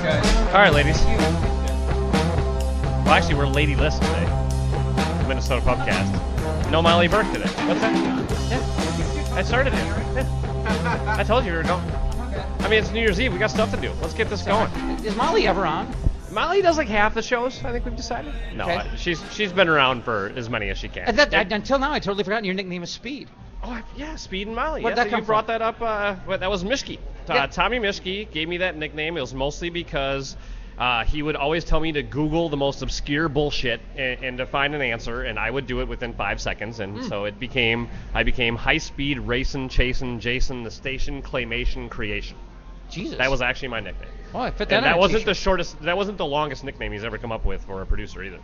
Okay. All right, ladies. Well, actually, we're lady-less today. Minnesota Pubcast. No Molly Burke today. What's that? Yeah. I started it. Yeah. I told you we were going. I mean, it's New Year's Eve. We got stuff to do. Let's get this going. Is Molly ever on? Molly does like half the shows, I think we've decided. No, Okay. she's been around for as many as she can. Until now, I totally forgotten your nickname is Speed. Oh, yeah, Speed and Molly. Where'd Yeah, that so come you brought from? that up. That was Mischke. Yeah. Tommy Mischke gave me that nickname. It was mostly because he would always tell me to Google the most obscure bullshit and to find an answer, and I would do it within 5 seconds. And so I became High Speed Racing Chasing Jason the Station Claymation Creation. Jesus. That was actually my nickname. Oh, I fit that And on that a wasn't t-shirt. the shortest. That wasn't the longest nickname he's ever come up with for a producer either.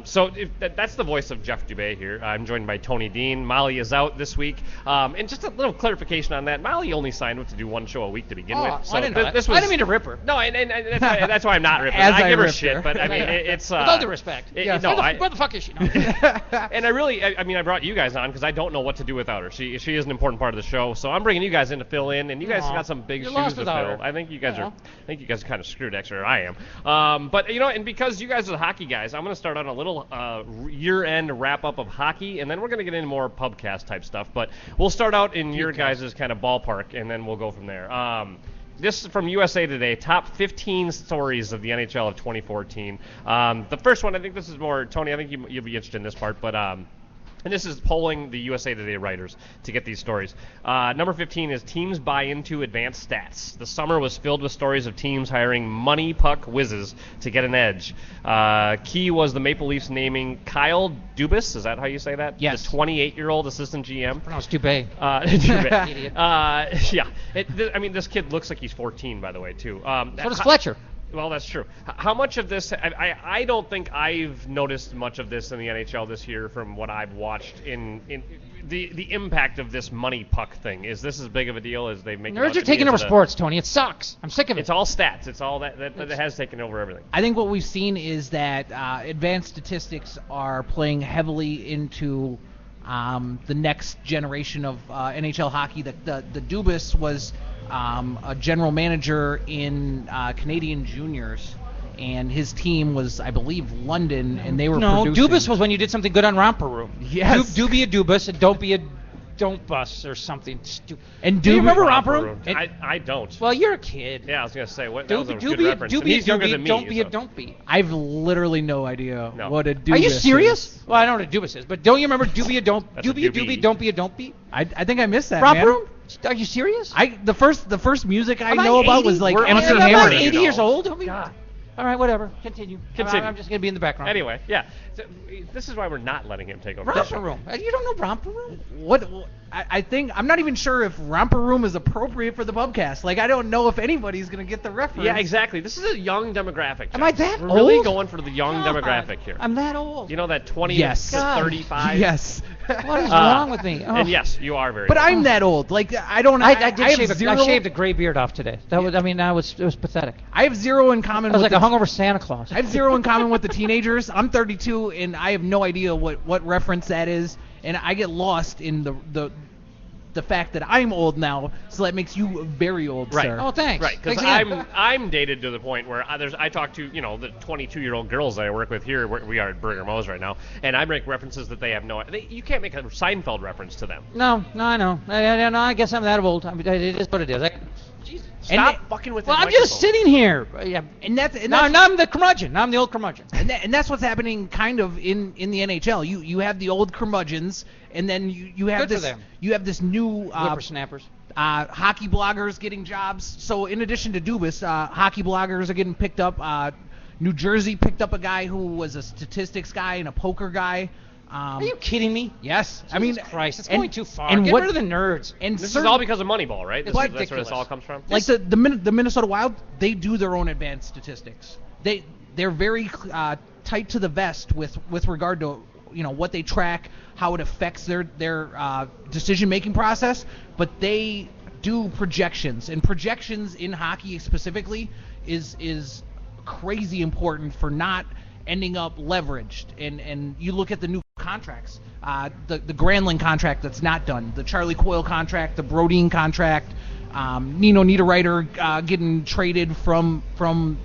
So that's the voice of Jeff Dubay here. I'm joined by Tony Dean. Molly is out this week. And just a little clarification on that. Molly only signed up to do one show a week to begin with. So I didn't know that. this was, I didn't mean to rip her. No, and that's why I'm not ripping. As I I give her ripped shit, her. but I mean it's. With all due respect. Yes. Where the fuck is she? No. And I brought you guys on because I don't know what to do without her. She is an important part of the show, so I'm bringing you guys in to fill in, and you guys Aw, got some big you're shoes lost to without fill. her. I think you guys Aw. are kind of screwed, actually, or I am. But and because you guys are the hockey guys, I'm going to start on a little year-end wrap-up of hockey, and then we're going to get into more pubcast type stuff. But we'll start out in your guys' kind of ballpark, and then we'll go from there. This is from USA Today, top 15 stories of the NHL of 2014. The first one, I think this is more, Tony, I think you'll be interested in this part, but and this is polling the USA Today writers to get these stories. Number 15 is teams buy into advanced stats. The summer was filled with stories of teams hiring money puck whizzes to get an edge. Key was the Maple Leafs naming Kyle Dubas, is that how you say that? Yes. The 28-year-old assistant GM. Pronounced Dubay. Dubay. Idiot. Yeah. This kid looks like he's 14, by the way, too. So does Fletcher. Well, that's true. How much of this? I don't think I've noticed much of this in the NHL this year from what I've watched in the impact of this money puck thing. Is this as big of a deal as they make it out Nerds to are be? taking Is over it sports, Tony. It sucks. I'm sick of it. It's all stats. It's all that has taken over everything. I think what we've seen is that advanced statistics are playing heavily into the next generation of NHL hockey. The Dubas was a general manager in Canadian juniors, and his team was, I believe, London, and they were producing. Dubas was when you did something good on Romper Room. Yes. Do be a Dubas and don't be a don't bus or something stupid. And Do you Dubas- remember Romper Room? I don't. Well, you're a kid. Yeah, I was gonna say that Do was a be good a reference. And he's younger than me. don't be a so. don't be. I've literally no idea No. what a Dubas Are you serious? is. Well, I don't know what a Dubas is, but don't you remember do be a don't That's do a be a doobie. doobie, don't be a don't be? I think I missed that, Romper man. Room? Are you serious? The first music I Am I know about 80? was like We're MC under Am I Hammer. 80 years old? God. All right, whatever. Continue. Continue. I'm just going to be in the background. Anyway, yeah. So, this is why we're not letting him take over. the Romper show. Room. You don't know Romper Room? What I think I'm not even sure if Romper Room is appropriate for the pubcast. Like I don't know if anybody's gonna get the reference. Yeah, exactly. This is a young demographic. Am I Jeff. that We're really old? going for the young God, demographic here. I'm that old. You know that 20 Yes. to God. 35? Yes. What is wrong with me? Oh. And yes, you are very But old. I'm that old. Like I don't. I did have shave. zero, I shaved a gray beard off today. That was. I mean, it was pathetic. I have zero in common I was with like a the, hungover Santa Claus. I have zero in common with the teenagers. I'm 32 and I have no idea what reference that is, and I get lost in the fact that I'm old now, so that makes you very old, Right. sir. Oh, thanks. Right, because Thanks again. I'm dated to the point where I talk to the 22-year-old girls that I work with here. We are at Burger Mo's right now, and I make references that they have you can't make a Seinfeld reference to them. No, I know. I guess I'm that old. I mean, it is what it is. Jesus. Stop fucking with. Well, the I'm just microphone. sitting here. Yeah. And that's No, I'm the curmudgeon. I'm the old curmudgeon. and that's what's happening kind of in the NHL. You have the old curmudgeons, and then you have Good for this them. you have this new Whippersnappers. hockey bloggers getting jobs. So in addition to Dubas, hockey bloggers are getting picked up. New Jersey picked up a guy who was a statistics guy and a poker guy. Are you kidding me? Yes, Jesus I mean Christ, it's and- going too far. And Get what, rid of the nerds. and This is certain- all because of Moneyball, right? It's That's where ridiculous. this all comes from. like the Minnesota Wild, they do their own advanced statistics. They're very tight to the vest with regard to what they track, how it affects their decision making process, but they do projections, and projections in hockey specifically is crazy important for not ending up leveraged. And you look at the new contracts, the Granlund contract that's not done, the Charlie Coyle contract, the Brodin contract, Nino Niederreiter getting traded from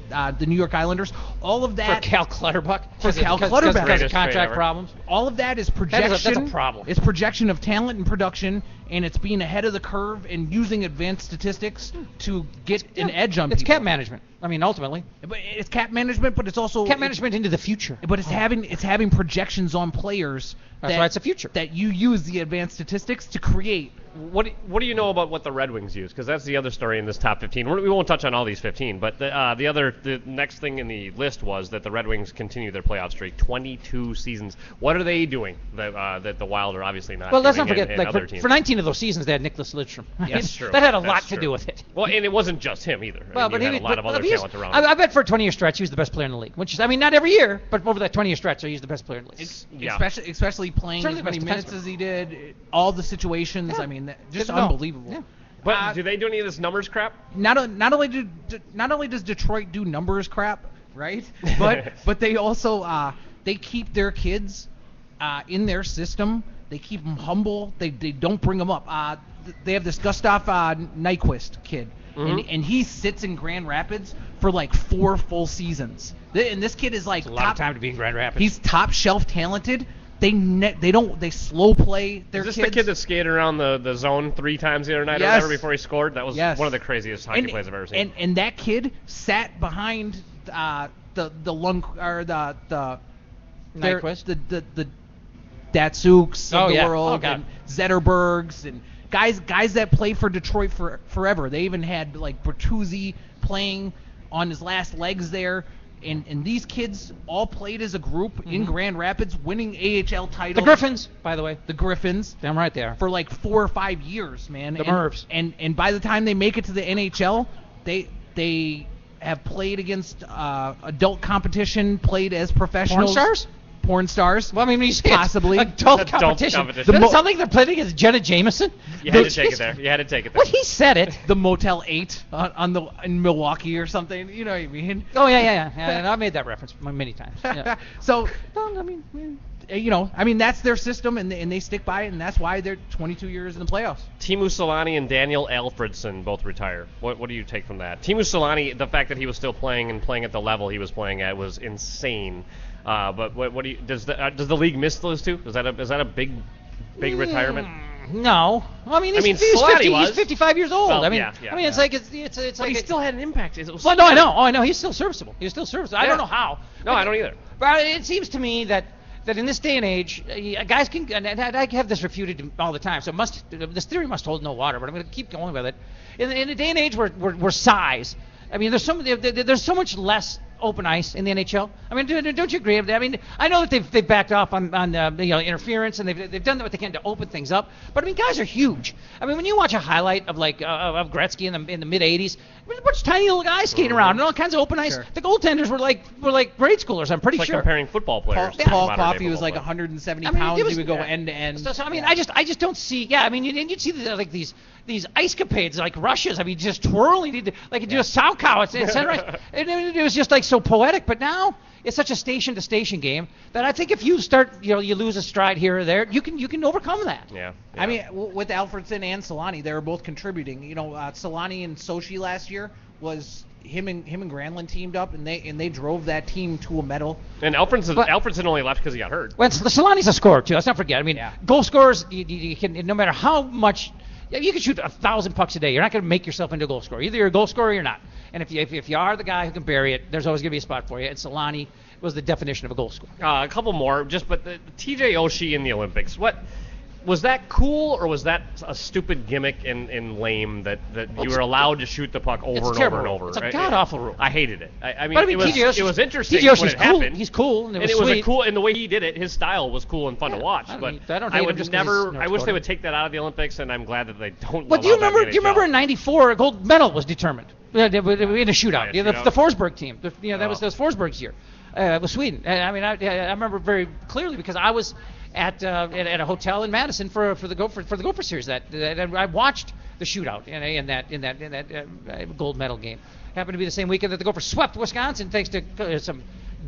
the New York Islanders. All of that for Cal Clutterbuck. Because of contract problems. All of that is projection. That's a problem. It's projection of talent and production, and it's being ahead of the curve and using advanced statistics to get an edge on people. It's cap management. I mean, ultimately. But it's cap management, but it's also cap management into the future. But it's having projections on players. That's why it's a future. That you use the advanced statistics to create. What do you know about what the Red Wings use? Because that's the other story in this top 15. We won't touch on all these 15, but the next thing in the list was that the Red Wings continue their playoff streak, 22 seasons. What are they doing that the Wild are obviously not? Well, let's doing not forget, in like other teams? for 19 of those seasons, they had Nicholas Lidstrom. Yes, true. That had a That's lot true. to do with it. Well, and it wasn't just him either. Well, but he had a lot of other talent around him. I bet for a 20-year stretch, he was the best player in the league. Which is, I mean, not every year, but over that 20-year stretch, he's the best player in the league. Especially playing Certainly as many best minutes defenseman. as he did, all the situations. Yeah. I mean, just Good to know. unbelievable. Yeah. But do they do any of this numbers crap? Not only does Detroit do numbers crap, right? But they also they keep their kids in their system. They keep them humble. They don't bring them up. They have this Gustav Nyquist kid, and he sits in Grand Rapids for like 4 full seasons. And this kid is like It's a lot of time to be in Grand Rapids. He's top shelf talented. They slow play their Is this kids. the kid that skated around the zone 3 times the other night or Yes. whatever before he scored? That was Yes. one of the craziest hockey plays I've ever seen. And that kid sat behind the Nyquist? the Datsuks of the yeah. world Oh, God. and Zetterbergs and guys that play for Detroit forever. They even had like Bertuzzi playing on his last legs there. And these kids all played as a group in Grand Rapids, winning AHL titles. The Griffins, by the way. The Griffins. Damn right they are. For like 4 or 5 years, man. The Mervs. And by the time they make it to the NHL, they have played against adult competition, played as professionals. Porn stars? Well, I mean, when you say possibly adult competition. competition. Does it sound like they're playing against Jenna Jameson? You had to take it there. You had to take it there. Well, he said it. The Motel 8 in Milwaukee or something. You know what I mean? Oh, yeah. And I made that reference many times. Yeah. So, Well, I mean, that's their system, and they stick by it, and that's why they're 22 years in the playoffs. Timu Solani and Daniel Alfredson both retire. What do you take from that? Timu Solani, the fact that he was still playing and playing at the level he was playing at was insane. But what do you does the league miss those two? Is that a big retirement? No. Well, I mean, he's Solani 50, was. He's 55 years old. Well, I mean, yeah, it's like it's But like he still had an impact. Well, no, I know. Oh, I know. He's still serviceable. He's still serviceable. I don't know how. No, I don't either. But it seems to me that in this day and age, guys can, and I have this refuted all the time, so this theory must hold no water, but I'm going to keep going with it. In a day and age where size, I mean, there's so much less open ice in the NHL. I mean, don't you agree with that? I mean, I know that they've backed off on interference, and they've done what they can to open things up. But I mean, guys are huge. I mean, when you watch a highlight of of Gretzky in the mid '80s, there's a bunch of tiny little guys skating around and all kinds of open ice. Sure. The goaltenders were like grade schoolers. I'm pretty It's like sure. comparing football players. Paul to modern-day Coffey was football like players. 170 I mean, pounds. it was- He would go yeah. end to end. So I mean, I just don't see. Yeah, I mean, you'd see these ice capades like rushes. I mean, just twirling, like you do a sow cow at center ice. And it was just like so poetic. But now it's such a station-to-station game that I think if you start, you lose a stride here or there, you can overcome that. Yeah. I mean, with Alfredson and Solani, they were both contributing. Solani and Sochi last year was him and Granlund teamed up, and they drove that team to a medal. And Alfredson only left because he got hurt. Well, Solani's a scorer too. Let's not forget. I mean, Yeah. goal scorers, you can, no matter how much, you can shoot 1,000 pucks a day. You're not going to make yourself into a goal scorer. Either you're a goal scorer or you're not. And if you are the guy who can bury it, there's always going to be a spot for you. And Solani was the definition of a goal scorer. A couple more, but the TJ Oshie in the Olympics. What was that cool, or was that a stupid gimmick and lame that you were allowed to shoot the puck over It's a and terrible over and rule. over? It's a god-awful rule. I hated it. I mean, But I mean, it was interesting TJ Oshie's when it cool. happened. He's cool, and it was and it was sweet. a cool, and the way he did it, his style was cool and fun to watch. I But don't hate him just 'cause he's North I wish they Dakota. would take that out of the Olympics, and I'm glad that they don't. Well, do you remember in '94 a gold medal was determined in a shootout? Yeah, The shootout. Forsberg team. That was Forsberg's year. With Sweden. I mean, I remember very clearly because I was at a hotel in Madison for the Gopher series that I watched the shootout in that gold medal game. Happened to be the same weekend that the Gophers swept Wisconsin thanks to some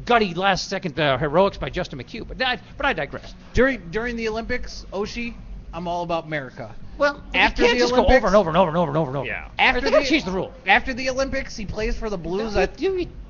gutty last second heroics by Justin McHugh. But I digress. During the Olympics, Oshie, I'm all about America. Well, After you can't the just Olympics- go over and over and over and over and over and over. Yeah. After They the gotta change the rule. After the Olympics, he plays for the Blues.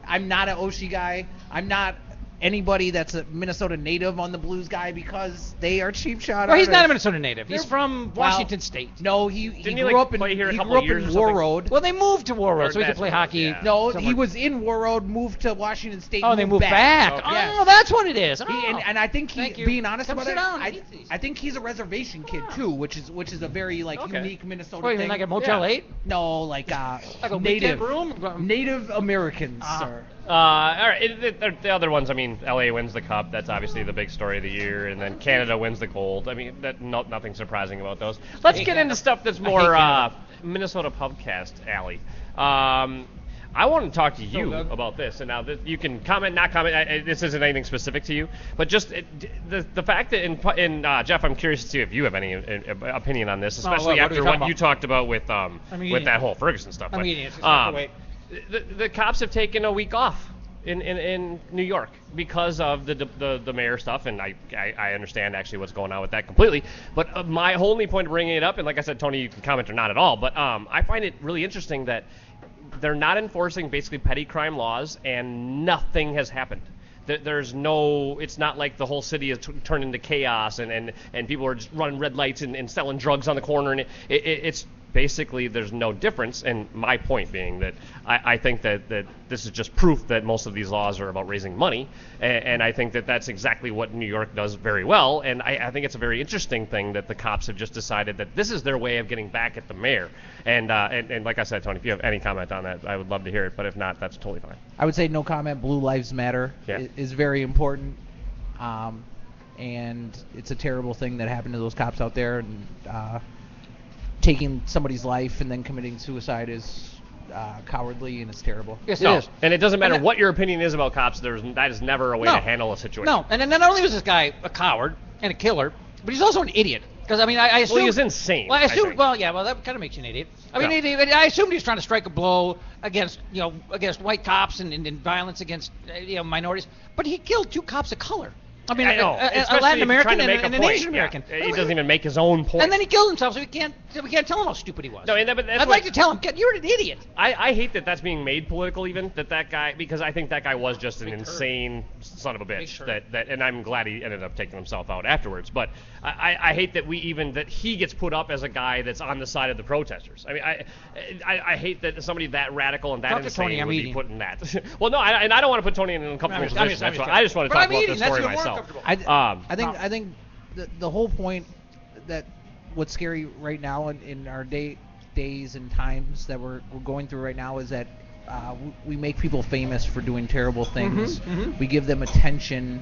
I'm not an Oshie guy. I'm not anybody that's a Minnesota native on the Blues guy because they are cheap shot. Well, he's not a artists. Minnesota native. He's They're- from well, Washington State. No, he Didn't he, grew like, up in play here a he couple grew up years in or War something? Road. Well, they moved to War Road, so he could play that's hockey. right, yeah. No, somewhere. he was in War Road, moved to Washington State. Oh, they moved back. Okay. Oh, Yes. that's what it is. Oh. And I think Thank you. being honest Come about sit it, down and eat these. I think he's a reservation kid too, which is a very Okay. unique Minnesota What, you thing. mean like a Motel Yeah. 8? No, like Like a native weekend room? Native Americans, sir. All right, the other ones, I mean, LA wins the Cup. That's obviously the big story of the year. And then Canada wins the gold. I mean, nothing surprising about those. Let's get into stuff that's more Minnesota Pubcast alley. I want to talk to you about this. And now you can comment, not comment. This isn't anything specific to you. But just the fact that in Jeff, I'm curious to see if you have any opinion on this, especially what are we after talking what about? you talked about with eating that it. whole Ferguson stuff. I'm But, eating it. Just have to wait. the cops have taken a week off in New York because of the mayor stuff, and I understand actually what's going on with that completely. But my only point of bringing it up, and like I said, Tony, you can comment or not at all, but I find it really interesting that they're not enforcing basically petty crime laws, and nothing has happened. There's no, it's not like the whole city has turned into chaos and people are just running red lights and selling drugs on the corner, and it's basically there's no difference. And my point being that I think that this is just proof that most of these laws are about raising money, and I think that that's exactly what New York does very well. And I think it's a very interesting thing that the cops have just decided that this is their way of getting back at the mayor. And like I said, Tony, if you have any comment on that, I would love to hear it. But if not, that's totally fine. I would say no comment. Blue Lives Matter is very important, and it's a terrible thing that happened to those cops out there. And taking somebody's life and then committing suicide is cowardly, and it's terrible. Yes, No, it is. and it doesn't matter And what your opinion is about cops. That is never a way to handle a situation. No, and then not only was this guy a coward and a killer, but he's also an idiot. Because I mean, I assume he was insane. Well, I assume. think. Well, yeah. Well, that kind of makes you an idiot. I mean, Yeah. I assumed he was trying to strike a blow against white cops and violence against minorities. But he killed 2 cops of color. I mean, I know. a Especially if Latin you're American trying to make and a an point. Asian American. Yeah. He doesn't even make his own point. And then he killed himself, so we can't tell him how stupid he was. No, but that's I'd like to tell him, you're an idiot. I hate that that's being made political, even that guy, because I think that guy was just an insane son of a bitch. That and I'm glad he ended up taking himself out afterwards. But I hate that that he gets put up as a guy that's on the side of the protesters. I mean, I hate that somebody that radical and that Talk to insane Tony, I'm would eating. be put in that. Well, no, and I don't want to put Tony in an uncomfortable position. That's why I just want to But talk I'm about eating, the that's story even more myself. uncomfortable. I think the whole point that what's scary right now in our days and times that we're going through right now is that we make people famous for doing terrible things. We give them attention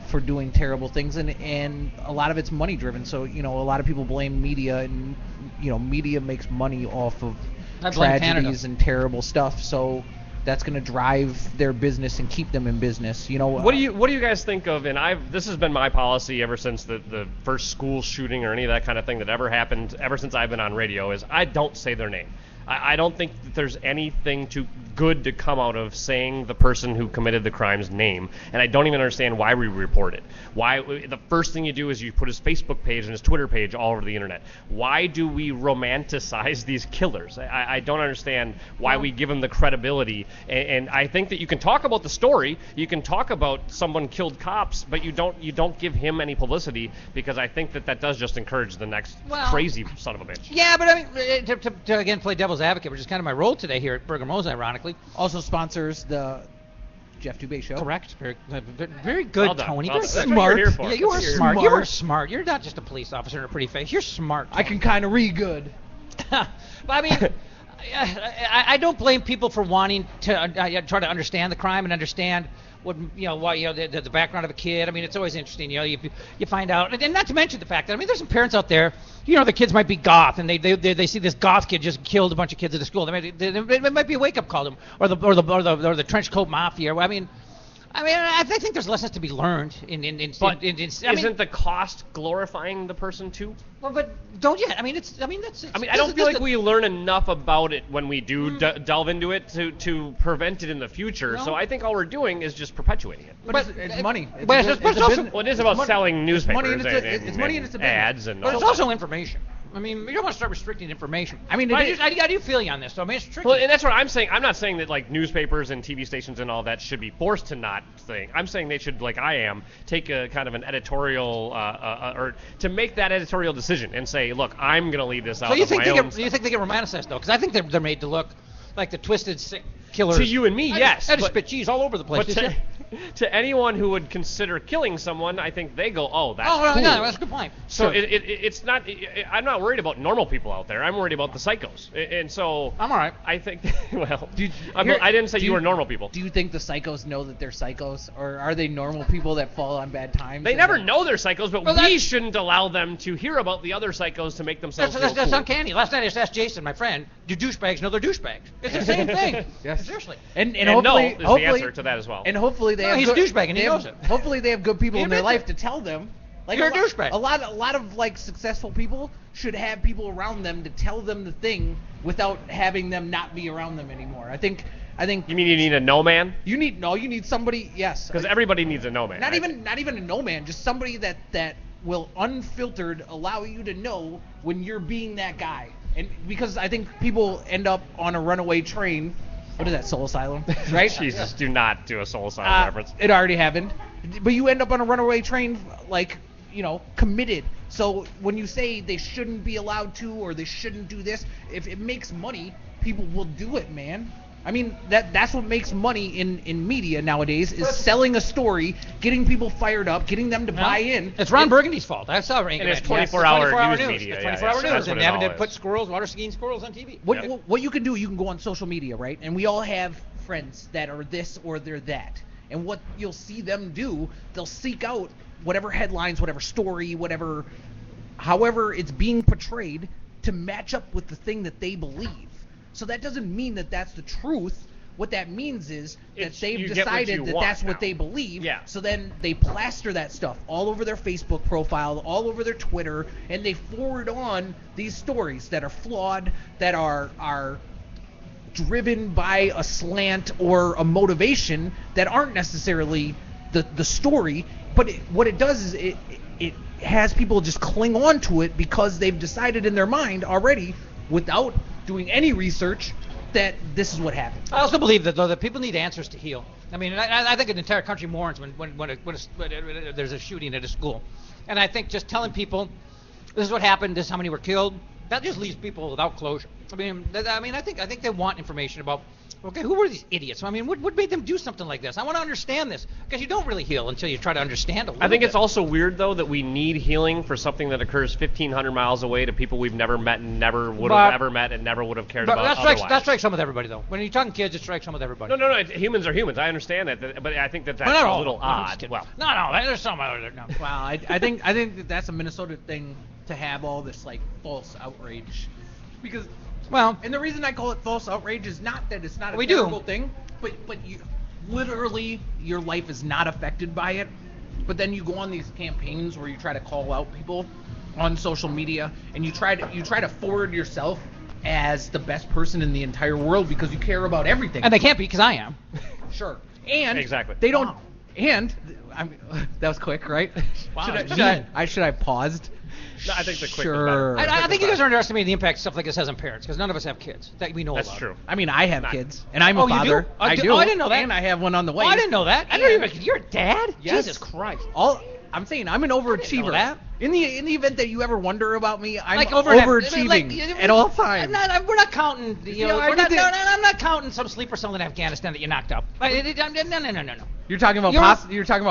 for doing terrible things, and a lot of it's money driven. So a lot of people blame media, and media makes money off of I blame tragedies Canada. and terrible stuff. So that's going to drive their business and keep them in business. What do you guys think of? And this has been my policy ever since the first school shooting or any of that kind of thing that ever happened. Ever since I've been on radio, is I don't say their name. I don't think that there's anything good to come out of saying the person who committed the crime's name, and I don't even understand why we report it. Why the first thing you do is you put his Facebook page and his Twitter page all over the internet. Why do we romanticize these killers? I don't understand why we give them the credibility, and I think that you can talk about the story, you can talk about someone killed cops, but you don't give him any publicity, because I think that does just encourage the next crazy son of a bitch. Yeah, but I mean, to again play devil's advocate, which is kind of my role today here at Burger Mo's, ironically. Also sponsors the Jeff Dubay show. Correct. Very good, Well done. Tony. Well Very done. That's smart. what you're here for. Yeah, you are That's what smart. you're You here are for. smart. You're not just a police officer and a pretty face. You're smart. I can kind of read good. But I mean, I don't blame people for wanting to try to understand the crime and understand what the background of a kid. I mean, it's always interesting. You find out, and not to mention the fact that there's some parents out there. The kids might be goth, and they see this goth kid just killed a bunch of kids at the school. It might be a wake up call to them, or the trench coat mafia. I think there's lessons to be learned Isn't the cost glorifying the person too? Well, but don't you? I don't feel like we learn enough about it when we do delve into it to prevent it in the future. No. So I think all we're doing is just perpetuating it. But it's money. But it's also- business. Well, it is about selling newspapers money and it's a business. ads and But all it's that. also information. I mean, you don't want to start restricting information. I mean, I do feel you on this, so I mean, it's tricky. Well, and that's what I'm saying. I'm not saying that like newspapers and TV stations and all that should be forced to not think. I'm saying they should, like I am, take a kind of an editorial or to make that editorial decision and say, look, I'm going to leave this out. So you think they get romanticized though? Because I think they're made to look like the twisted, sick killers. To you and me, yes. I just spit cheese all over the place. But to anyone who would consider killing someone, I think they go, oh, that's cool. No, that's a good point. So it's not. I'm not worried about normal people out there. I'm worried about the psychos. And so I'm all right. I think. Well, I didn't say you were normal people. Do you think the psychos know that they're psychos, or are they normal people that fall on bad times? They never know they're psychos, but we shouldn't allow them to hear about the other psychos to make themselves feel that's cool. uncanny. Last night I just asked Jason, my friend, do douchebags know they're douchebags? It's the same thing. Yes. Seriously. And no hopefully, is the answer to that as well. And hopefully they have he's a douchebag and he knows it. Hopefully they have good people in their life to tell them. Like you're a douchebag. A lot of like successful people should have people around them to tell them the thing without having them not be around them anymore. I think. You mean you need a no man? You need somebody. Yes. Because everybody needs a no man. Not even a no man. Just somebody that will unfiltered allow you to know when you're being that guy. And because I think people end up on a runaway train. What is that, Soul Asylum? Right? Jesus, do not do a Soul Asylum reference. It already happened. But you end up on a runaway train, like, committed. So when you say they shouldn't be allowed to or they shouldn't do this, if it makes money, people will do it, man. I mean, that's what makes money in media nowadays is selling a story, getting people fired up, getting them to buy in. It's Ron Burgundy's fault. That's how and it's 24-hour news media. It's 24-hour news, and they having to put water skiing squirrels on TV. What you can do, you can go on social media, right? And we all have friends that are this or they're that. And what you'll see them do, they'll seek out whatever headlines, whatever story, however it's being portrayed to match up with the thing that they believe. So that doesn't mean that that's the truth. What that means is that they've decided that that's what they believe. Yeah. So then they plaster that stuff all over their Facebook profile, all over their Twitter, and they forward on these stories that are flawed, that are driven by a slant or a motivation that aren't necessarily the story. But what it does is it has people just cling on to it because they've decided in their mind already, without doing any research, that this is what happened. I also believe that, though, that people need answers to heal. I mean, I think an entire country mourns when there's a shooting at a school. And I think just telling people this is what happened, this is how many were killed, that just leaves people without closure. I mean, I think they want information about, okay, who were these idiots? I mean, what made them do something like this? I want to understand this, because you don't really heal until you try to understand a little bit. I think it's also weird, though, that we need healing for something that occurs 1,500 miles away to people we've never met and never would have ever met and never would have cared about otherwise. That strikes some with everybody, though. When you're talking kids, it strikes some with everybody. No. Humans are humans. I understand that, but I think that's a little odd. Well, no, there's some other. No. Well, I think that's a Minnesota thing to have all this like false outrage, because. Well, and the reason I call it false outrage is not that it's not a terrible thing, but you literally your life is not affected by it. But then you go on these campaigns where you try to call out people on social media, and you try to forward yourself as the best person in the entire world because you care about everything. And they can't be, because I am. Sure. And exactly. They don't. Wow. And that was quick, right? Wow. Should I paused? No, I think the quick sure. was better. I think you guys are underestimating the impact stuff like this has on parents, because none of us have kids that we know about. That's true. I mean, I have kids, and I'm a father. You do? I do. Oh, I didn't know that. And I have one on the way. Oh, I didn't know that. I didn't even. You're a dad? Yes. Jesus Christ. I'm saying I'm an overachiever. That. In the event that you ever wonder about me, I'm like overachieving at all times. We're not counting. I'm not counting some sleeper cell in Afghanistan that you knocked up. No. You're talking about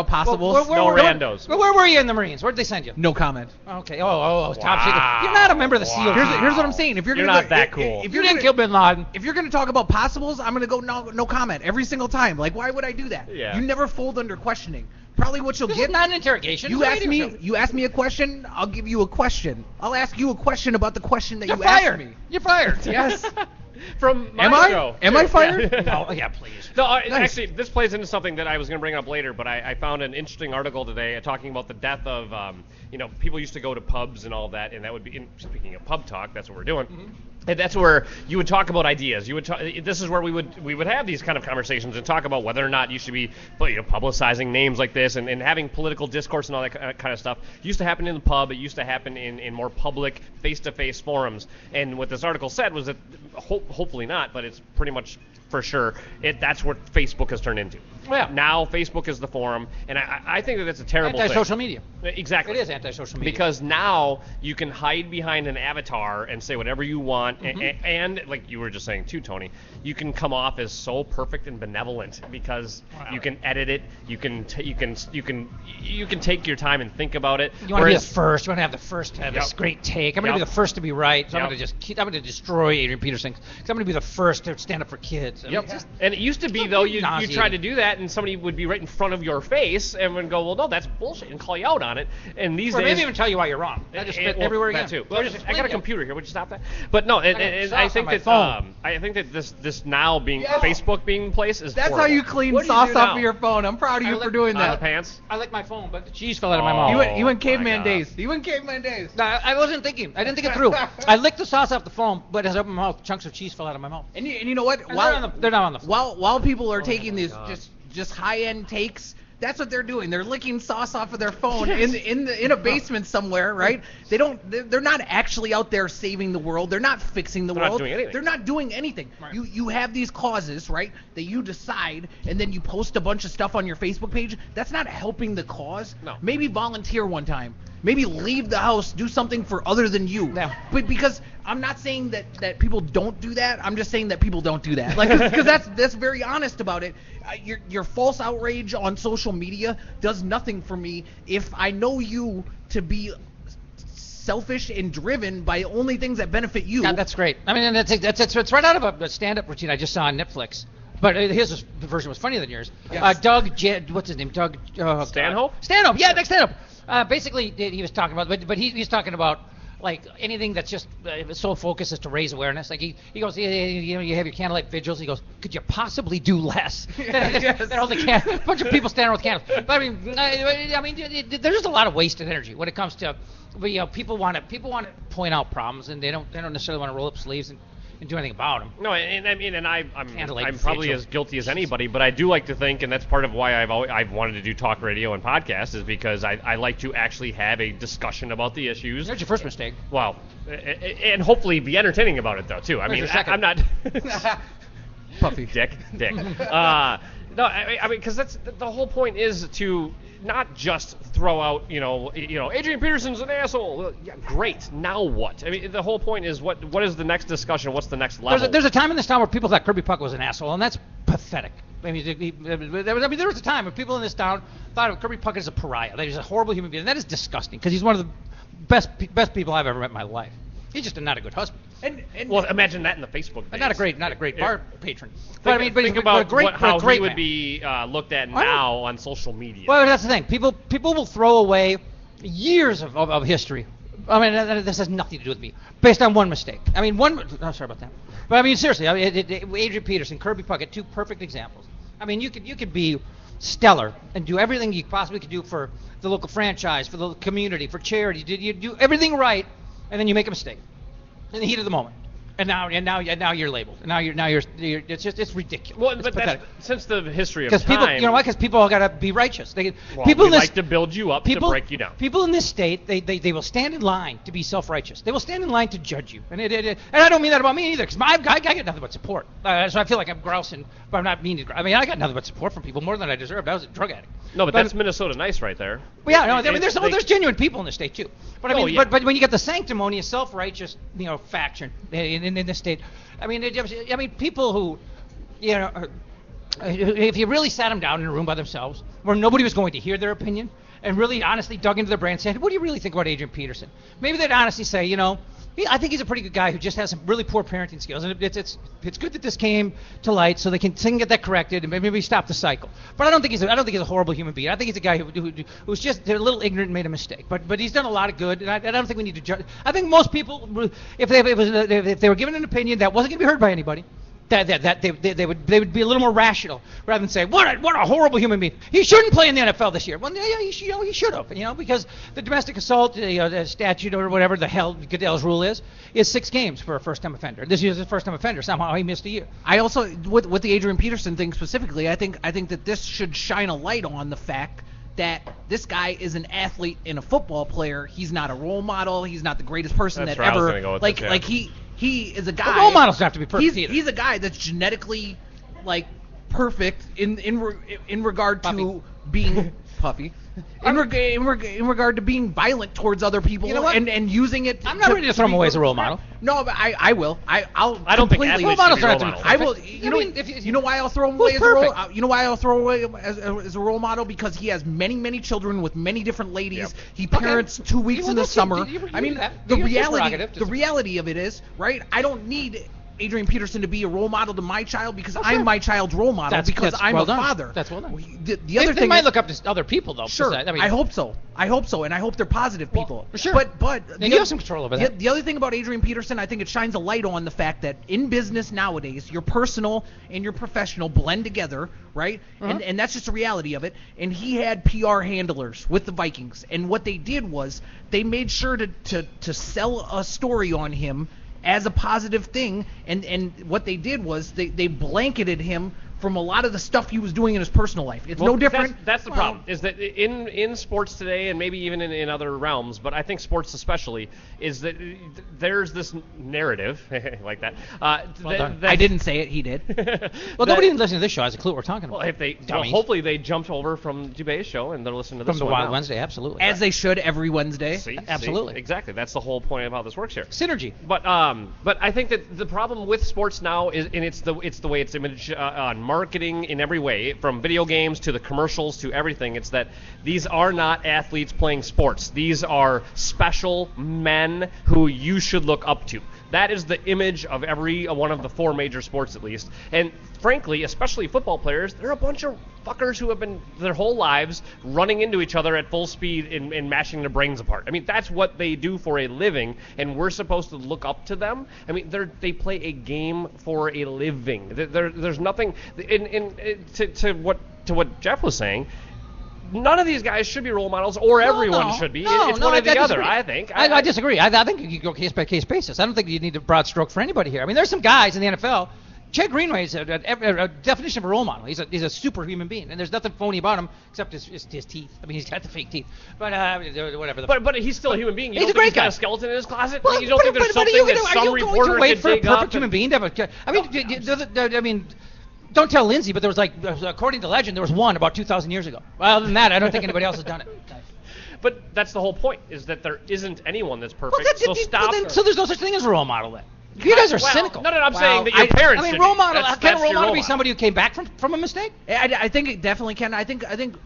possibles. No randos. Where were you in the Marines? Where'd they send you? No comment. Okay. Top secret. You're not a member of the SEAL team. Here's what I'm saying. If you're not that cool. If you didn't kill Bin Laden. If you're gonna talk about possibles, I'm gonna go no comment every single time. Like, why would I do that? Yeah. You never fold under questioning. Probably what you'll This get. is not an interrogation. You ask me a question, I'll give you a question. I'll ask you a question about the question that You're you fired. asked me. You're fired. Yes. From my show. Am I fired? No. Yeah, please. No, Nice. Actually, this plays into something that I was going to bring up later, but I found an interesting article today talking about the death of, people used to go to pubs and all that, and that would be, speaking of pub talk, that's what we're doing. And that's where you would talk about ideas. This is where we would have these kind of conversations and talk about whether or not you should be publicizing names like this and having political discourse and all that kind of stuff. It used to happen in the pub. It used to happen in more public, face-to-face forums. And what this article said was that hopefully not, but it's pretty much for sure, that's what Facebook has turned into. Yeah. Now Facebook is the forum, and I think that that's a terrible anti-social thing. media. Exactly. It is anti-social media. Because now you can hide behind an avatar and say whatever you want, and like you were just saying too, Tony, you can come off as so perfect and benevolent because you can edit it, you can take your time and think about it. You want to be the first. You want to have the first to have this great take. I'm going to be the first to be right. So I'm going to destroy Adrian Peterson because I'm going to be the first to stand up for kids. I mean, and it used to be though you tried to do that and somebody would be right in front of your face and would go, well, no, that's bullshit, and call you out on it. And these days, maybe even tell you why you're wrong. I just spit everywhere again. That too. Well, I got a computer here. Would you stop that? But no, I think that this now being Facebook being in place is that's horrible. how you clean sauce off of your phone. I'm proud of you for doing that. The pants. I licked my phone, but the cheese fell out of my mouth. You went caveman days. No, I wasn't thinking. I didn't think it through. I licked the sauce off the phone, but as I opened my mouth, chunks of cheese fell out of my mouth. And you know what? They're not on the floor. While people are taking these just high-end takes, that's what they're doing. They're licking sauce off of their phone in a basement somewhere, right? They're not actually out there saving the world. They're not fixing the world. They're not doing anything. Right. You have these causes, right, that you decide, and then you post a bunch of stuff on your Facebook page. That's not helping the cause. No. Maybe volunteer one time. Maybe leave the house, do something for other than you. Yeah. But because I'm not saying that people don't do that. I'm just saying that people don't do that. Like, because that's very honest about it. Your false outrage on social media does nothing for me if I know you to be selfish and driven by only things that benefit you. God, that's great. I mean, it's right out of a stand-up routine I just saw on Netflix. But his version was funnier than yours. Yes. What's his name? Doug Stanhope? Stanhope, yeah, Doug Stanhope. Basically, he was talking about, but he's talking about like anything that's just so focused as to raise awareness. Like he goes, you have your candlelight vigils. He goes, could you possibly do less? Yes. A bunch of people standing around with candles. But I mean, there's just a lot of wasted energy when it comes to, people want to point out problems, and they don't necessarily want to roll up sleeves and do anything about them. No, I'm probably as guilty as anybody, but I do like to think, and that's part of why I've wanted to do talk radio and podcasts, is because I like to actually have a discussion about the issues. There's your first mistake. Well, and hopefully be entertaining about it though too. I mean, I'm not Puffy dick. No, I mean, because that's the whole point is to not just throw out, Adrian Peterson's an asshole. Well, yeah, great. Now what? I mean, the whole point is what is the next discussion? What's the next level? There's a time in this town where people thought Kirby Puckett was an asshole, and that's pathetic. I mean, there was a time when people in this town thought of Kirby Puckett as a pariah. That he's a horrible human being. And that is disgusting because he's one of the best people I've ever met in my life. He's just not a good husband. Well, imagine that in the Facebook days. Not a great bar patron. Think about how he would man. Be looked at now on social media. Well, that's the thing. People will throw away years of history. I mean, this has nothing to do with me, based on one mistake. I mean, I'm sorry about that. But I mean, seriously, Adrian Peterson, Kirby Puckett, two perfect examples. I mean, you could be stellar and do everything you possibly could do for the local franchise, for the community, for charity. You do everything right, and then you make a mistake in the heat of the moment. And now you're labeled. And now you're it's ridiculous. Well, but that's since the history of time. Because people, you know why? Because people all gotta be righteous. People like to build you up to break you down. People in this state, they will stand in line to be self-righteous. They will stand in line to judge you. And I don't mean that about me either, because I get nothing but support. So I feel like I'm grousing, but I'm not meaning to. I mean, I got nothing but support from people, more than I deserved. I was a drug addict. No, but that's Minnesota nice right there. Well, yeah, no, I mean, there's genuine people in the state too. But I mean, but when you get the sanctimonious, self-righteous, faction in this state, I mean, people who, if you really sat them down in a room by themselves, where nobody was going to hear their opinion, and really honestly dug into their brain and said, what do you really think about Adrian Peterson? Maybe they'd honestly say, I think he's a pretty good guy who just has some really poor parenting skills, and it's good that this came to light so they can get that corrected and maybe stop the cycle. But I don't think he's a horrible human being. I think he's a guy who's just a little ignorant and made a mistake. But he's done a lot of good, and I don't think we need to judge. I think most people, if they were given an opinion that wasn't going to be heard by anybody, that they would be a little more rational rather than say what a horrible human being. He shouldn't play in the NFL this year. Well, yeah, he should have, because the domestic assault, the statute or whatever the hell Goodell's rule is 6 games for a first-time offender. This year's a first-time offender. Somehow he missed a year. I also, with the Adrian Peterson thing specifically, I think that this should shine a light on the fact that this guy is an athlete and a football player. He's not a role model. He's not the greatest person That's that where I was ever. gonna go with Like this, yeah. like he is a guy. Well, role models don't have to be perfect either. He's a guy that's genetically perfect in regard to Puffy. being puffy. In regard to being violent towards other people, You know what? and using it. I'm not ready to throw him away as a role model. No, but I will. I'll. I don't think completely- athletes models should be don't role have to be models. I will. perfect. You I know. mean, if You know why I'll throw him Who's away as a role? perfect? You know why I'll throw away as a role model? Because he has many children with many different ladies. Yep. He parents 2 weeks Well, in the that's- summer. you- I mean, that- the your reality. prerogative to- The reality of it is, right? I don't need Adrian Peterson to be a role model to my child because Oh, I'm sure. my child's role model because I'm well a done. father. That's well done. The other they thing might is- look up to other people though. Sure, I mean, I hope so, and I hope they're positive people. sure. But And you have some control over that. The other thing about Adrian Peterson, I think it shines a light on the fact that in business nowadays, your personal and your professional blend together, right? Uh-huh. And that's just the reality of it. And he had PR handlers with the Vikings, and what they did was they made sure to sell a story on him as a positive thing, and what they did was they blanketed him from a lot of the stuff he was doing in his personal life. It's no different. That's the problem, is that in sports today, and maybe even in other realms, but I think sports especially, is that there's this narrative, like that. done. I didn't say it, he did. Well, nobody listening to this show has a clue what we're talking about. Well, Dummies. hopefully they jumped over from Dubay's show and they're listening to this From the one Wild now. Wednesday, absolutely. As they should every Wednesday. See, Absolutely. exactly. That's the whole point of how this works here. Synergy. But I think that the problem with sports now is, and it's the way it's image on marketing in every way, from video games to the commercials to everything. It's that these are not athletes playing sports. These are special men who you should look up to. That is the image of every one of the 4 major sports, at least. And frankly, especially football players, they're a bunch of fuckers who have been their whole lives running into each other at full speed and mashing their brains apart. I mean, that's what they do for a living, and we're supposed to look up to them. I mean, they play a game for a living. There's nothing to what Jeff was saying. None of these guys should be role models, or everyone should be. It's one or the other, I think. I disagree. I think you go case by case basis. I don't think you need a broad stroke for anybody here. I mean, there's some guys in the NFL. Chad Greenway is a definition of a role model. He's a superhuman being, and there's nothing phony about him except his teeth. I mean, he's got the fake teeth, but whatever. But he's still a human being. You He's don't a great think he's got guy. a skeleton in his closet? Well, Like, you don't think there's something that some reporter wait could for a dig up? perfect human being to have a? I mean, don't tell Lindsay, but there was according to legend, there was one about 2,000 years ago. Well, other than that, I don't think anybody else has done it. But that's the whole point, is that there isn't anyone that's Well, perfect. So stop. so there's no such thing as a role model then. You guys are Well, cynical. No, I'm Wow. saying that your parents. I mean, should role be. model. That's Can a role your model be somebody who came back from a mistake? I think it definitely can. I think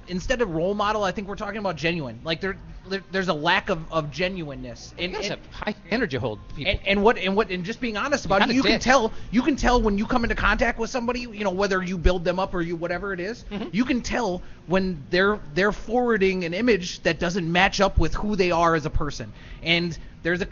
instead of role model, I think we're talking about genuine. Like there's a lack of genuineness. You guys have high energy hold people. And just being honest about it, kinda you can dicks. you can tell when you come into contact with somebody, whether you build them up or you whatever it is, you can tell when they're forwarding an image that doesn't match up with who they are as a person. And there's a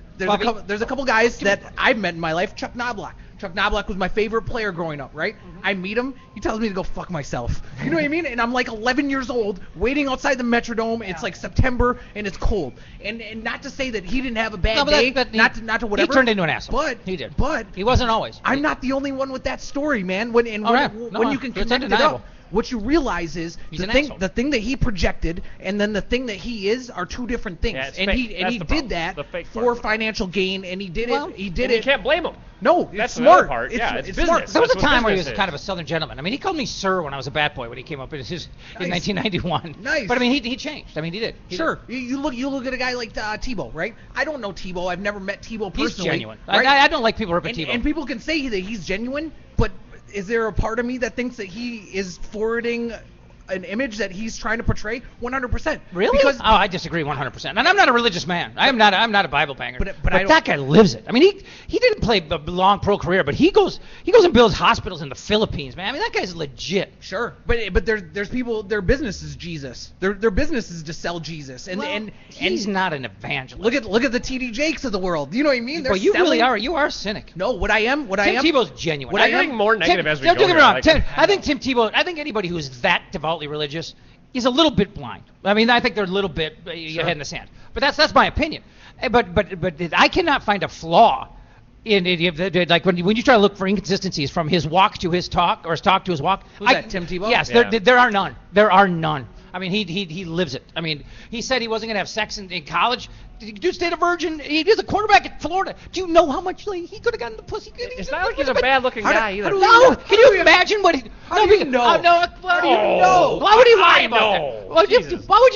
couple guys that I've met in my life. Chuck Knobloch. Chuck Knobloch was my favorite player growing up, right? I meet him, he tells me to go fuck myself. You know what I mean? And I'm like 11 years old, waiting outside the Metrodome. It's like September and it's cold. And not to say that he didn't have a bad day, not to whatever. He turned into an asshole. But he did. But he wasn't always. I'm not the only one with that story, man. When you can it's connect it undeniable. up, what you realize is He's the an thing asshole. the thing that he projected and then the thing that he is are two different things. Yeah, it's and fake. he That's the problem. did that The fake for part. financial gain, and he did Well, it. He did And it. you can't blame him. No, it's That's another smart. part. Yeah, it's smart. business. There was a That's what time where he was business kind is. of a Southern gentleman. I mean, he called me sir when I was a bat boy when he came up in 1991. Nice. But I mean, he changed. I mean, he did. Sure. You look at a guy like Tebow, right? I don't know Tebow. I've never met Tebow personally. He's genuine. Right? I don't like people ripping and, Tebow. and people can say that he's genuine, but is there a part of me that thinks that he is forwarding an image that he's trying to portray 100%. Really? Because I disagree 100%. And I'm not a religious man. I'm not a Bible banger. But I don't- that guy lives it. I mean, he didn't play a long pro career, but he goes and builds hospitals in the Philippines, man. I mean, that guy's legit. Sure, but there's people. Their business is Jesus. Their business is to sell Jesus, and he's not an evangelist. Look at the TD Jakes of the world. You know what I mean? Well, you really are. You are a cynic. No, what I am. Tim Tebow's genuine. I'm getting more negative as we go. Don't get me here. wrong. I think Tim Tebow. I think anybody who is that devoutly religious is a little bit blind. I mean, I think they're a little bit head in the sand. But that's my opinion. But I cannot find a flaw in like when you try to look for inconsistencies from his walk to his talk or his talk to his walk. Who's that, Tim Tebow? Yes, Yeah. there are none. There are none. I mean, he lives it. I mean, he said he wasn't going to have sex in college. Dude stayed a virgin. He was a quarterback at Florida. Do you know how much he could have gotten the pussy? It's not like he's a bad-looking guy either. No, can you imagine what he? How do you know? How do you know? Why would he lie about know. that? Jesus. Why would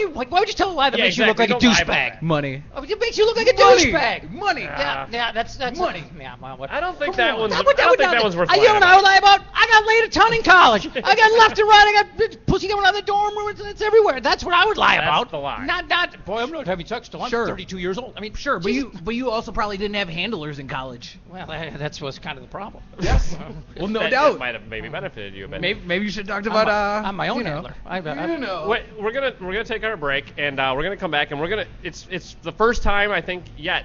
you tell a lie that makes you look like a Don't lie about douchebag? that. Money. It makes you look like a Money. douchebag. Money. Yeah, that's Money. Yeah, well, what? I don't think Come that on. one's. That I don't think that one's worth You lying know what I about. would lie about? I got laid a ton in college. I got left and right. I got pussy coming out of the dorm room. It's everywhere. That's what I would lie That's about. the lie. Not. Boy, I'm not having sex till I'm Sure. 32 years old. I mean, Sure, but Jesus. you also probably didn't have handlers in college. Well, that's what's kind of the problem. Yes. Well, no That doubt. might have maybe benefited you a bit. Maybe you should talk about I'm my own you know. handler. You know. Wait, we're gonna take our break and we're gonna come back and it's the first time I think yet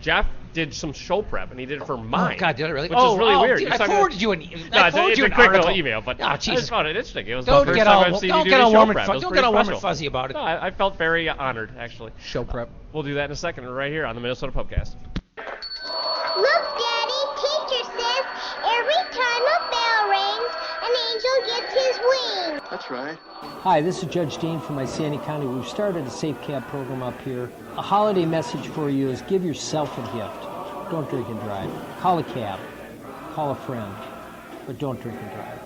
Jeff did some show prep and he did it for mine. Oh God, did I really? Which is really weird. Dude, He's I talking- forwarded you an No, I it's forwarded you a an quick article. little email, but Oh, I Jesus. just found it interesting. It was the Don't first get time all I've seen don't you get do all show warm and prep. It was don't pretty get all warm special. and fuzzy about it. No, I felt very honored actually. Show prep. We'll do that in a second right here on the Minnesota Pubcast. Look, Daddy, teacher says every time a bell rings, an angel gets his wings. That's right. Hi, this is Judge Dean from Iceni County. We've started a Safe Cab program up here. A holiday message for you is give yourself a gift. Don't drink and drive. Call a cab. Call a friend. But don't drink and drive.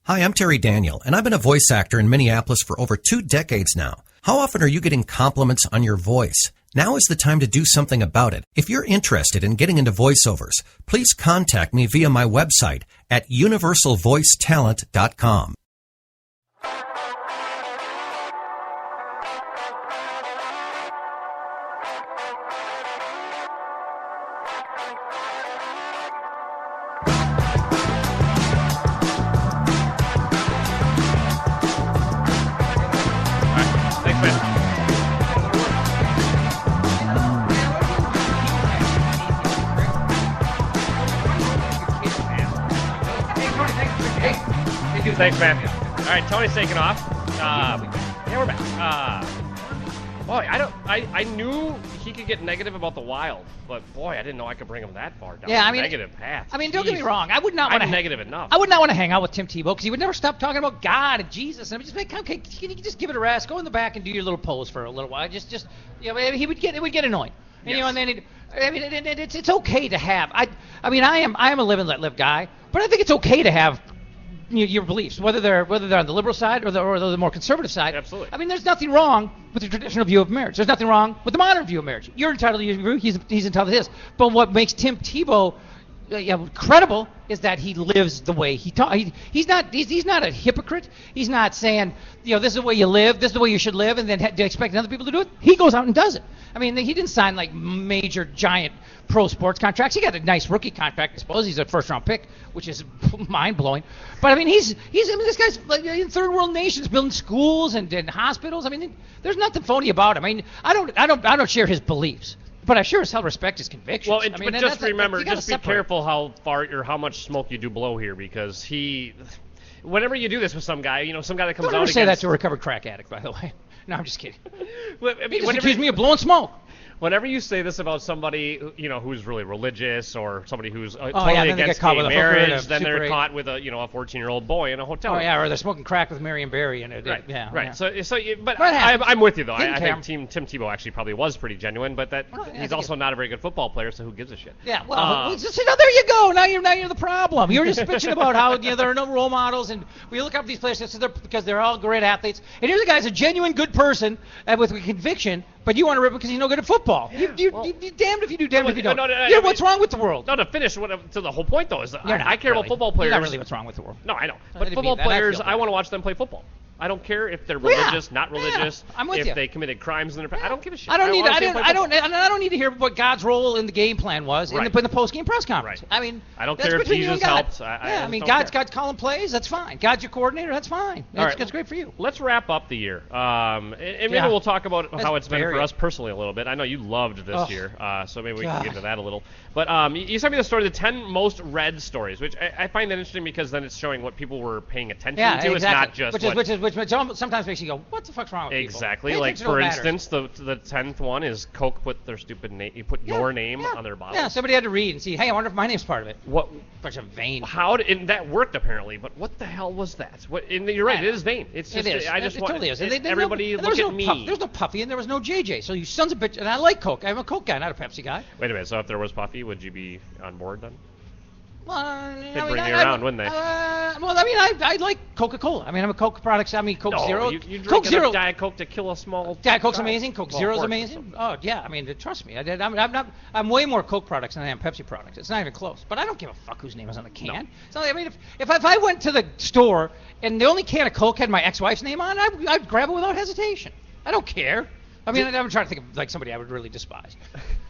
Hi, I'm Terry Daniel, and I've been a voice actor in Minneapolis for over 2 decades now. How often are you getting compliments on your voice? Now is the time to do something about it. If you're interested in getting into voiceovers, please contact me via my website at universalvoicetalent.com. Thanks, man. Thanks, man. All right, Tony's taking off. Yeah, we're back. Boy, I knew he could get negative about the Wild, but boy, I didn't know I could bring him that far down Yeah, the I mean, negative path. I mean, don't get me Jeez. wrong. I would not want I'm to negative enough. I would not want to hang out with Tim Tebow because he would never stop talking about God and Jesus. And I'm just like, okay, can you just give it a rest? Go in the back and do your little pose for a little while. Just you know, it would get annoying. And, you know, and then it's okay to have. I mean, I am a live and let live guy, but I think it's okay to have your beliefs, whether they're on the liberal side or the more conservative side. Absolutely. I mean, there's nothing wrong with the traditional view of marriage. There's nothing wrong with the modern view of marriage. You're entitled to your view. He's entitled to his. But what makes Tim Tebow credible is that he lives the way he talks. He's not a hypocrite. He's not saying, you know, this is the way you live, this is the way you should live, and then expecting other people to do it. He goes out and does it. I mean, he didn't sign like major giant pro sports contracts. He got a nice rookie contract, I suppose. He's a first-round pick, which is mind-blowing. But I mean, I mean, this guy's like in third-world nations building schools and hospitals. I mean, there's nothing phony about him. I mean, I don't share his beliefs. But I sure as hell respect his convictions. Well, I mean, but just remember, you gotta just be separate. careful how far or how much smoke you do blow here, because whenever you do this with some guy, you know, some guy that comes Don't out ever say that against, to a recovered crack addict, by the way. No, I'm just kidding. Well, I He mean, just accused me of blowing smoke. whenever you say this about somebody, you know, who's really religious or somebody who's yeah, totally then they get against caught gay with a hooker and a marriage, then Super they're 8. caught with a 14-year-old boy in a hotel. Oh room. yeah, or they're smoking crack with Marion Barry and Right. Yeah. Right. Yeah. So but But it happens. I'm with you though. Didn't I care. think Tim Tebow actually probably was pretty genuine, but that Well, yeah, I he's think also not a very good football player, so who gives a shit? Yeah, well, there you go. Now you're the problem. You're just bitching about how there are no role models, and we look up these players because they're all great athletes. And here's a guy's a genuine good person with a conviction, But you want to rip him because he's no good at football. You're damned if you do, damned if you don't. What's wrong with the world? No, to finish, to the whole point, though, is that I care really. about football players. You're not really what's wrong with the world. No, I know. But football players, I want to watch them play football. I don't care if they're religious, not religious. I'm with if you. they committed crimes in their past. I don't give a shit. I don't need to hear what God's role in the game plan was in the post-game press conference. Right. I mean, I don't that's care if between you Jesus and God. helps. I mean, God's calling plays. That's fine. God's your coordinator. That's fine. That's great for you. Let's wrap up the year. And maybe we'll talk about how it's been for us personally a little bit. I know you loved this year, so maybe we can get into that a little. But you sent me the story, the 10 most read stories, which I find that interesting because then it's showing what people were paying attention to. Exactly. It's not just which sometimes makes you go, what the fuck's wrong with people? Exactly. Like, for instance, the 10th one is Coke put their stupid name, you put your name on their bottle. Yeah, somebody had to read and see, hey, I wonder if my name's part of it. What? Bunch of vain. And that worked apparently, but what the hell was that? And you're right, it is vain. It's just, it is. I just it want totally is. everybody look at me. There's no Puffy and there was no JJ, so you sons of bitch. And I like Coke. I'm a Coke guy, not a Pepsi guy. Wait a minute, so if there was Puffy, would you be on board then? Well, They'd bring you around, wouldn't they? I like Coca-Cola. I mean, I'm a Coke product. I mean, Coke Zero. You drink Coke Zero. Diet Coke to kill a small. Diet Coke's amazing. Coke Zero's amazing. Oh yeah, I mean, trust me. I'm way more Coke products than I am Pepsi products. It's not even close. But I don't give a fuck whose name is on the can. No. So I mean, if I went to the store and the only can of Coke had my ex-wife's name on, I'd grab it without hesitation. I don't care. I mean, I'm trying to think of like somebody I would really despise.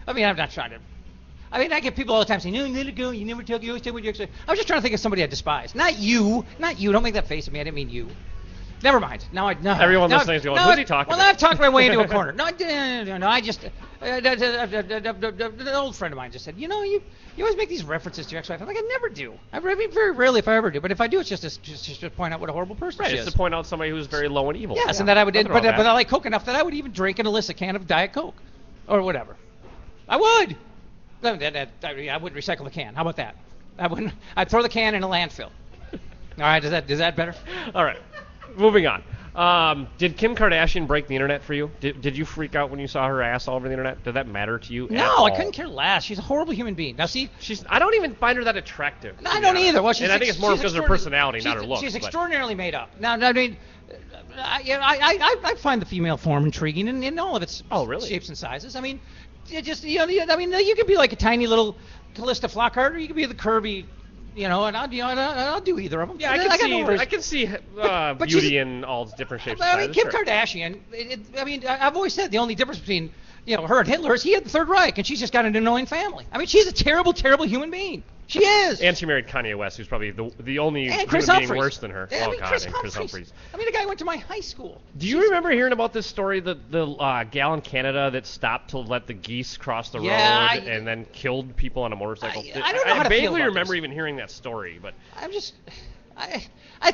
I mean, I'm not trying to. I mean, I get people all the time saying, no, you let it go. You never talk. You always tell me what you're. I was just trying to think of somebody I despise. Not you. Don't make that face at me. I didn't mean you. Never mind. Everyone listening is going, who's he talking about? Well, I've talked my way into a corner. No, I just. An old friend of mine just said, you always make these references to your ex-wife. I'm like, I never do. I mean, very rarely if I ever do. But if I do, it's just to point out what a horrible person she is. It's to point out somebody who's very low and evil. Yes, and that I would. But I like Coke enough that I would even drink an illicit can of Diet Coke, or whatever. I would. I wouldn't recycle the can. How about that? I'd throw the can in a landfill. All right, is that better? All right, moving on. Did Kim Kardashian break the internet for you? Did you freak out when you saw her ass all over the internet? Did that matter to you? No, I couldn't care less. She's a horrible human being. Now see, I don't even find her that attractive. I don't either. Well, I think it's more because of her personality, not her looks. She's extraordinarily made up. Now, I mean, I find the female form intriguing in all of its shapes and sizes. I mean. You could be like a tiny little Callista Flockhart, or you could be the curvy, and I'll do either of them. Yeah, I can see beauty in all different shapes. I mean, Kim Kardashian. I've always said the only difference between her and Hitler is he had the Third Reich, and she's just got an annoying family. I mean, she's a terrible, terrible human being. She is. And she married Kanye West, who's probably the only human being worse than her. Chris Humphries. I mean, the guy went to my high school. Do you remember hearing about this story, the gal in Canada that stopped to let the geese cross the road and then killed people on a motorcycle? I don't know how to feel about vaguely remember even hearing that story, but I'll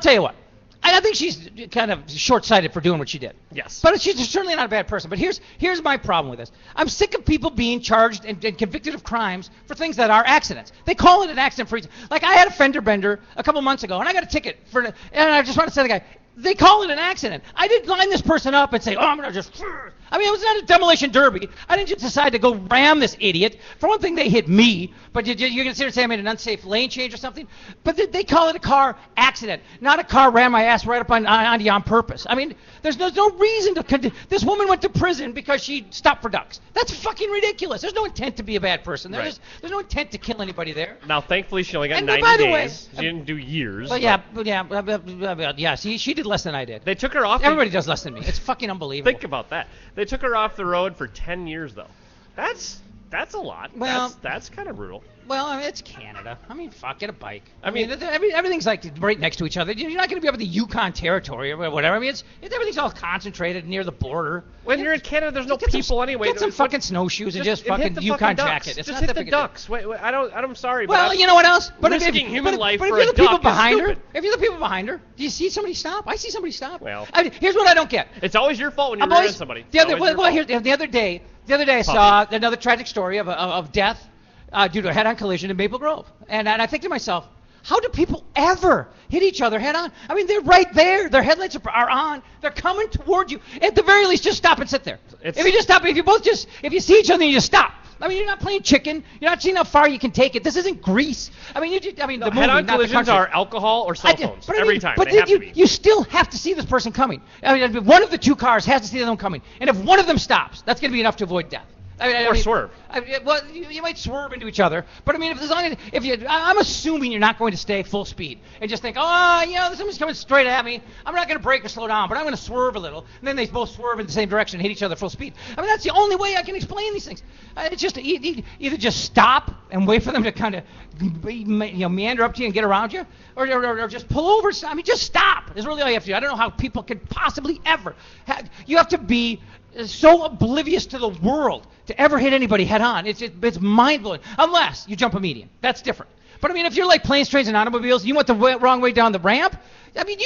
tell you what. I think she's kind of short-sighted for doing what she did. Yes. But she's certainly not a bad person. But here's my problem with this. I'm sick of people being charged and convicted of crimes for things that are accidents. They call it an accident for reason. Like I had a fender bender a couple months ago, and I got a ticket and I just want to say to the guy, they call it an accident. I didn't line this person up and say, I'm going to just... I mean, it was not a demolition derby. I didn't just decide to go ram this idiot. For one thing, they hit me, but you're going to sit and say I made an unsafe lane change or something? But they call it a car accident, not a car ran my ass right up onto you on purpose. I mean, there's no reason to... This woman went to prison because she stopped for ducks. That's fucking ridiculous. There's no intent to be a bad person. There's no intent to kill anybody there. Now, thankfully, she only got 90 days. She didn't do years. She did less than I did. They took her off. Everybody does less than me. It's fucking unbelievable. Think about that. They took her off the road for 10 years, though. That's a lot. Well, that's kind of brutal. Well, I mean, it's Canada. I mean, fuck, get a bike. I mean, everything's like right next to each other. You're not going to be up in the Yukon Territory or whatever. I mean, everything's all concentrated near the border. When you're in Canada, there's no people anyway. Get some fucking snowshoes and just fucking Yukon jacket. Just hit the ducks. Wait, I'm sorry. Well, you know what else? But risking human life for a duck is stupid. If you're the people behind her, do you see somebody stop? I see somebody stop. Well, here's what I don't get. It's always your fault when you're rear-ending somebody. The other day I saw another tragic story of death due to a head-on collision in Maple Grove. And I think to myself, how do people ever hit each other head-on? I mean, they're right there. Their headlights are on. They're coming toward you. At the very least, just stop and sit there. If you just stop, if you see each other, you just stop. I mean, you're not playing chicken. You're not seeing how far you can take it. This isn't Grease. I mean, the movie, head-on not the collisions country. are alcohol or cell phones every time. But they have to be. you still have to see this person coming. I mean, one of the two cars has to see them coming. And if one of them stops, that's going to be enough to avoid death. Or swerve. Well, you might swerve into each other, but I mean, I'm assuming you're not going to stay full speed and just think, someone's coming straight at me. I'm not going to brake or slow down, but I'm going to swerve a little, and then they both swerve in the same direction and hit each other full speed. I mean, that's the only way I can explain these things. It's just either just stop and wait for them to kind of meander up to you and get around you, or just pull over. I mean, just stop is really all you have to do. I don't know how people could possibly ever. You have to be so oblivious to the world to ever hit anybody head on. It's mind-blowing. Unless you jump a median. That's different. But I mean, if you're like planes, trains, and automobiles, you went the wrong way down the ramp, I mean,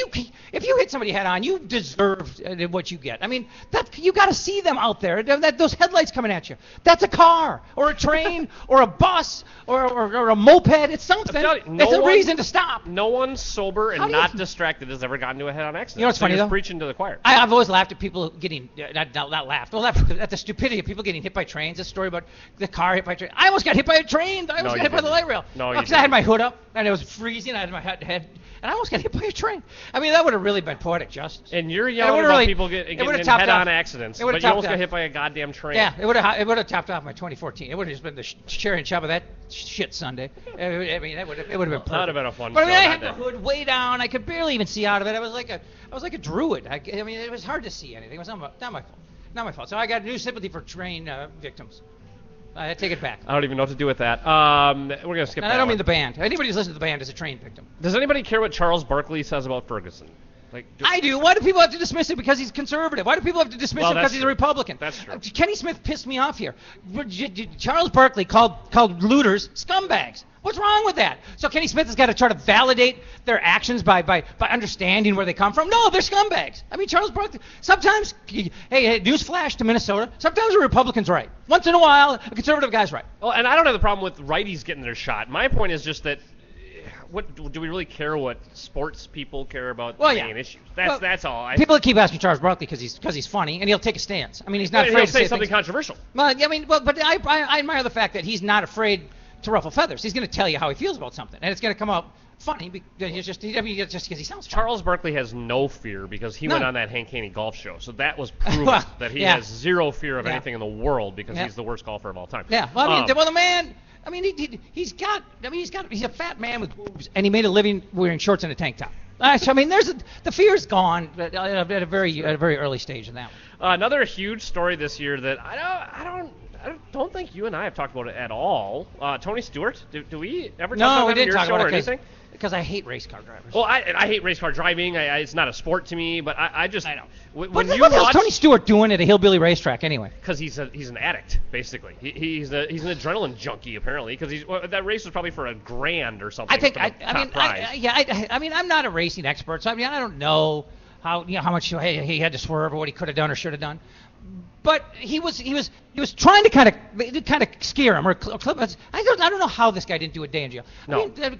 if you hit somebody head on, you deserve what you get. I mean, you got to see them out there. Those headlights coming at you. That's a car or a train or a bus or a moped. It's something. It's a reason to stop. No one sober and not distracted has ever gotten into a head-on accident. You know what's funny, though? Preaching to the choir. I've always laughed at people getting not laughed. Well, at the stupidity of people getting hit by trains. A story about the car hit by a train. I almost got hit by a train. I almost got hit by the light rail. No, because I had my hood up and it was freezing. I had my head, and I almost got hit by a train. I mean, that would have really been poetic justice. And you're yelling about people getting in head-on accidents, but you almost got hit by a goddamn train. Yeah, it would have topped off my 2014. It would have just been the cherry and top of that shit Sunday. I mean, it would have been perfect. That would have been a fun. But I mean, I had the hood way down. I could barely even see out of it. I was like a druid. I mean, it was hard to see anything. It was not my fault. Not my fault. So I got new sympathy for train victims. I take it back. I don't even know what to do with that. We're going to skip that. I don't mean the band. Anybody who's listening to the band is a train victim. Does anybody care what Charles Barkley says about Ferguson? I do. Why do people have to dismiss it because he's conservative? Why do people have to dismiss it because he's a Republican? That's true. Kenny Smith pissed me off here. Charles Barkley called looters scumbags. What's wrong with that? So Kenny Smith has got to try to validate their actions by understanding where they come from? No, they're scumbags. I mean, Charles Barkley, sometimes, hey, newsflash to Minnesota, sometimes a Republican's right. Once in a while, a conservative guy's right. Well, and I don't have the problem with righties getting their shot. My point is just that what do we really care what sports people care about main issues? That's all. People keep asking Charles Barkley because he's funny and he'll take a stance. I mean, he's not afraid to say something controversial. Well, I mean, but I admire the fact that he's not afraid to ruffle feathers. He's going to tell you how he feels about something, and it's going to come out funny because just because he sounds funny. Charles Barkley has no fear because he went on that Hank Haney golf show, so that was proof that he has zero fear of anything in the world because he's the worst golfer of all time. Yeah, well, the man. I mean, he's a fat man with boobs, and he made a living wearing shorts and a tank top. So I mean, the fear's gone at a very early stage in that one. Another huge story this year that I don't think you and I have talked about it at all. Tony Stewart, do we ever talk about it on your show or anything? Because I hate race car drivers. Well, I hate race car driving. It's not a sport to me, but I know. What the hell's Tony Stewart doing at a hillbilly racetrack anyway? Because he's an addict, basically. He's an adrenaline junkie apparently. Because that race was probably for $1,000 or something. I mean, I'm not a racing expert, so I mean, I don't know how much he had to swerve or what he could have done or should have done. But he was trying to kind of scare him or clip. I don't know how this guy didn't do a day in jail. No. I mean,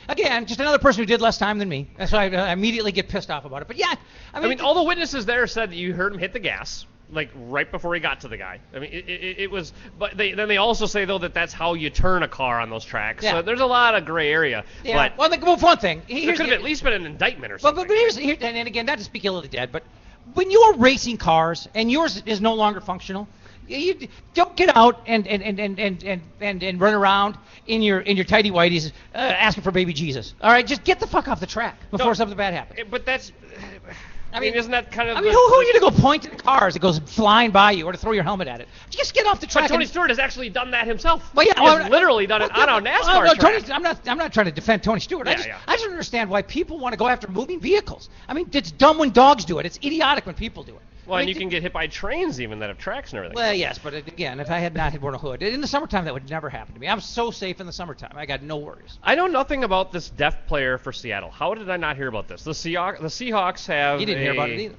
again, just another person who did less time than me. So I immediately get pissed off about it. But yeah, I mean, all the witnesses there said that you heard him hit the gas like right before he got to the guy. I mean, it was. But then they also say though that that's how you turn a car on those tracks. Yeah. So there's a lot of gray area. Yeah. But well, one thing. There could have at least been an indictment or something. But here's and again, not to speak ill of the dead, but when you're racing cars and yours is no longer functional, you don't get out and run around in your tighty whities asking for baby Jesus. All right, just get the fuck off the track before something bad happens. But that's. I mean, isn't that kind of? I mean, who are you to go point to the car as it goes flying by you or to throw your helmet at it? Just get off the track. But Tony Stewart has actually done that himself. Well, yeah, he has literally done it on a NASCAR track. I'm not trying to defend Tony Stewart. Yeah, I just don't understand why people want to go after moving vehicles. I mean, it's dumb when dogs do it. It's idiotic when people do it. Well, and you can get hit by trains even that have tracks and everything. Well, yes, but again, if I had not worn a hood, in the summertime that would never happen to me. I'm so safe in the summertime. I got no worries. I know nothing about this deaf player for Seattle. How did I not hear about this? The Seahawks have. You didn't hear about it either.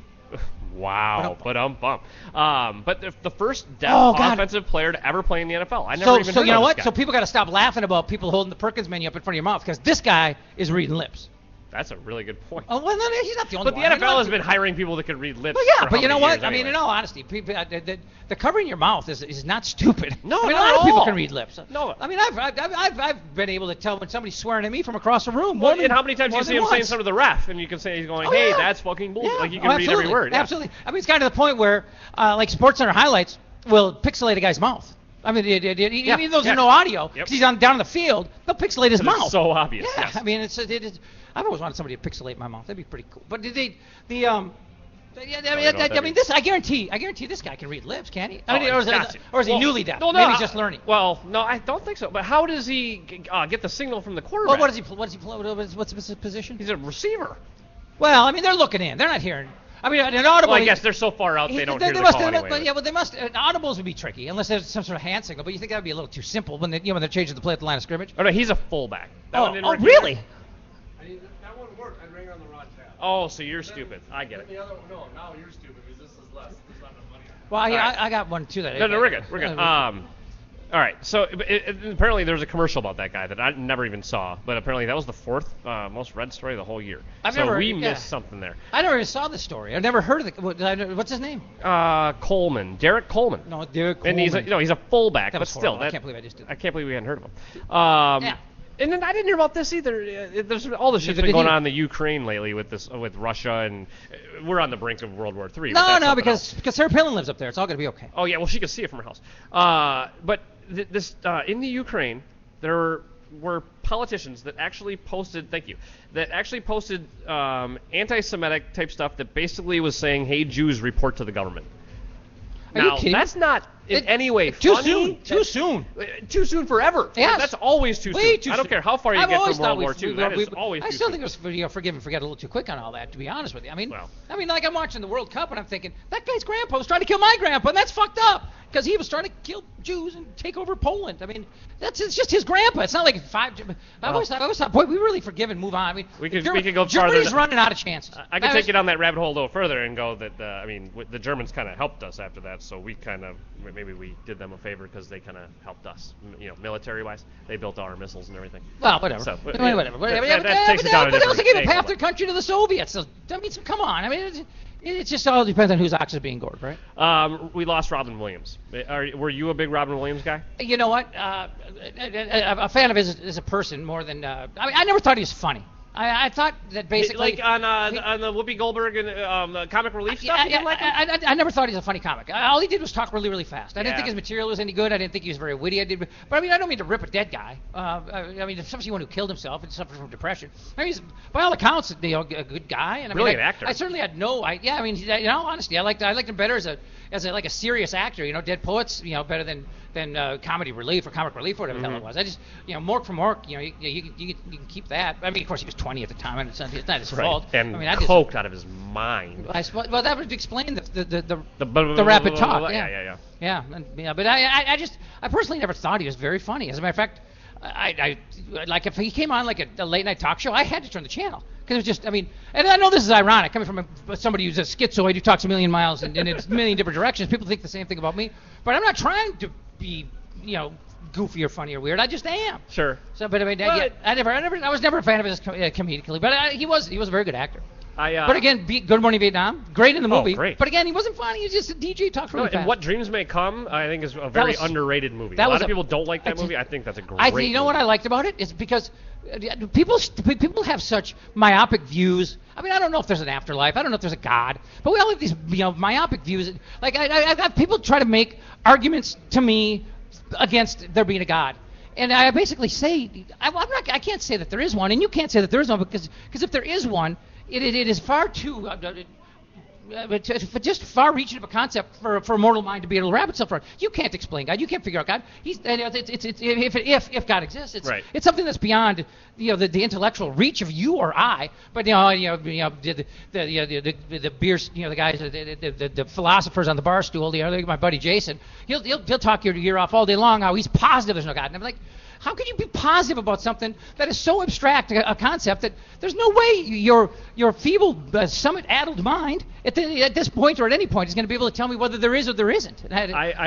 Wow, but the first deaf offensive player to ever play in the NFL. I never even heard of this guy. So you know what? So people got to stop laughing about people holding the Perkins menu up in front of your mouth because this guy is reading lips. That's a really good point. Oh, well, no, he's not the only But one. the NFL has been hiring people that can read lips. Well, yeah, for but how you know many what? years I mean, anyway. in all honesty, people, the covering your mouth is not stupid. No, I mean, not a lot at of people all. can read lips. No. I mean, I've been able to tell when somebody's swearing at me from across the room. Well, and how many times you see him saying something to the ref, and you can say he's going, "Hey, yeah. that's fucking bullshit." Yeah. Like you can read every word. Yeah. Absolutely. I mean, it's kind of the point where, like SportsCenter highlights will pixelate a guy's mouth. I mean, even though there's no audio, because he's down in the field, they'll pixelate his mouth. It's so obvious. Yeah, Yes. I mean, I've always wanted somebody to pixelate my mouth. That'd be pretty cool. But I guarantee this guy can read lips, can't he? I mean, or is he newly deaf? Maybe he's just learning. Well, no, I don't think so. But how does he get the signal from the quarterback? Well, what's his position? He's a receiver. Well, I mean, they're looking in. They're not hearing. I mean, an audible. Well, I guess they're so far out they don't hear the call anyway. But yeah, they must. Audibles would be tricky unless there's some sort of hand signal. But you think that would be a little too simple when when they're changing the play at the line of scrimmage? Oh no, he's a fullback. That one didn't work really? That one worked. I rang on the wrong tab. Oh, so you're stupid. I get it. The other, no, now you're stupid because this is less. There's not enough money. Well, right. I got one too. No, we're good. We're good. All right. So apparently there was a commercial about that guy that I never even saw, but apparently that was the fourth most read story of the whole year. We missed something there. I never even saw the story. I've never heard of what's his name? Coleman. Derek Coleman. No, Derek Coleman. And he's a fullback, but still, I can't believe I just did that. I can't believe we hadn't heard of him. Yeah. And then I didn't hear about this either. There's all this shit's been going on in the Ukraine lately with Russia, and we're on the brink of World War III. No, because Sarah Palin lives up there. It's all going to be okay. Oh yeah, well she can see it from her house. But this in the Ukraine, there were politicians that actually posted. Thank you. That actually posted anti-Semitic type stuff that basically was saying, "Hey Jews, report to the government." Are you kidding? That's not in any way too funny. Too soon. Too soon forever. Yes. That's always too Way soon. too I don't soon. care how far you I've get always from World thought War II. That is always I too still soon. think it was forgive and forget a little too quick on all that, to be honest with you. I mean, Well. like I'm watching the World Cup and I'm thinking, that guy's grandpa was trying to kill my grandpa, and that's fucked up because he was trying to kill Jews and take over Poland. I mean, it's just his grandpa. It's not like I always thought, boy, we really forgive and move on. I mean, we could go farther. Germany's running out of chances. I could take you down that rabbit hole a little further and go that the Germans kind of helped us after that, so we kind of maybe we did them a favor because they kind of helped us, military-wise. They built our missiles and everything. Well, whatever. So, whatever. That takes it down a But they also different gave half their country to the Soviets. So, I mean, come on. I mean, it just all depends on whose ox is being gored, right? We lost Robin Williams. Were you a big Robin Williams guy? You know what? A fan of his as a person more than. I never thought he was funny. I thought that basically like on the Whoopi Goldberg and the comic relief stuff. I never thought he was a funny comic. All he did was talk really, really fast. I didn't think his material was any good. I didn't think he was very witty. But I mean, I don't mean to rip a dead guy. I mean, especially one who killed himself and suffered from depression. I mean, he's by all accounts, a good guy. And I mean, brilliant actor. I certainly had no. I mean, honestly, I liked him better as a serious actor. Dead poets. Better than comedy relief or comic relief or whatever the hell it was. I just Mork from Mork. You can keep that. I mean, of course, he was 20 at the time, and it's not his fault. And I mean, coked out of his mind. Well, that would explain the rapid talk. Yeah. But I personally never thought he was very funny. As a matter of fact, I like if he came on like a late night talk show, I had to turn the channel because it was just. I mean, and I know this is ironic coming from somebody who's a schizoid who talks a million miles and in a million different directions. People think the same thing about me, but I'm not trying to be goofy or funny or weird. I just am. Sure. So, but I mean, I was never a fan of his comedically, but he was a very good actor. But again, Good Morning Vietnam, great in the movie. Great. But again, he wasn't funny. He was just a DJ talked really fast. And What Dreams May Come, I think, is a very underrated movie. A lot of people don't like that movie. I think that's a great movie. You know what I liked about it? It's because people have such myopic views. I mean, I don't know if there's an afterlife. I don't know if there's a God. But we all have these myopic views. Like I've got people try to make arguments to me against there being a God. And I basically say, I can't say that there is one, and you can't say that there is one because if there is one, it is far too just far-reaching of a concept for a mortal mind to be able to wrap itself around. You can't explain God. You can't figure out God. If God exists, it's something that's beyond the intellectual reach of you or I. But the beers, the guys, the philosophers on the bar stool, like my buddy Jason, he'll talk your ear off all day long how he's positive there's no God. And I'm like, how could you be positive about something that is so abstract a concept that there's no way your feeble, summit-addled mind at this point or at any point is going to be able to tell me whether there is or there isn't? I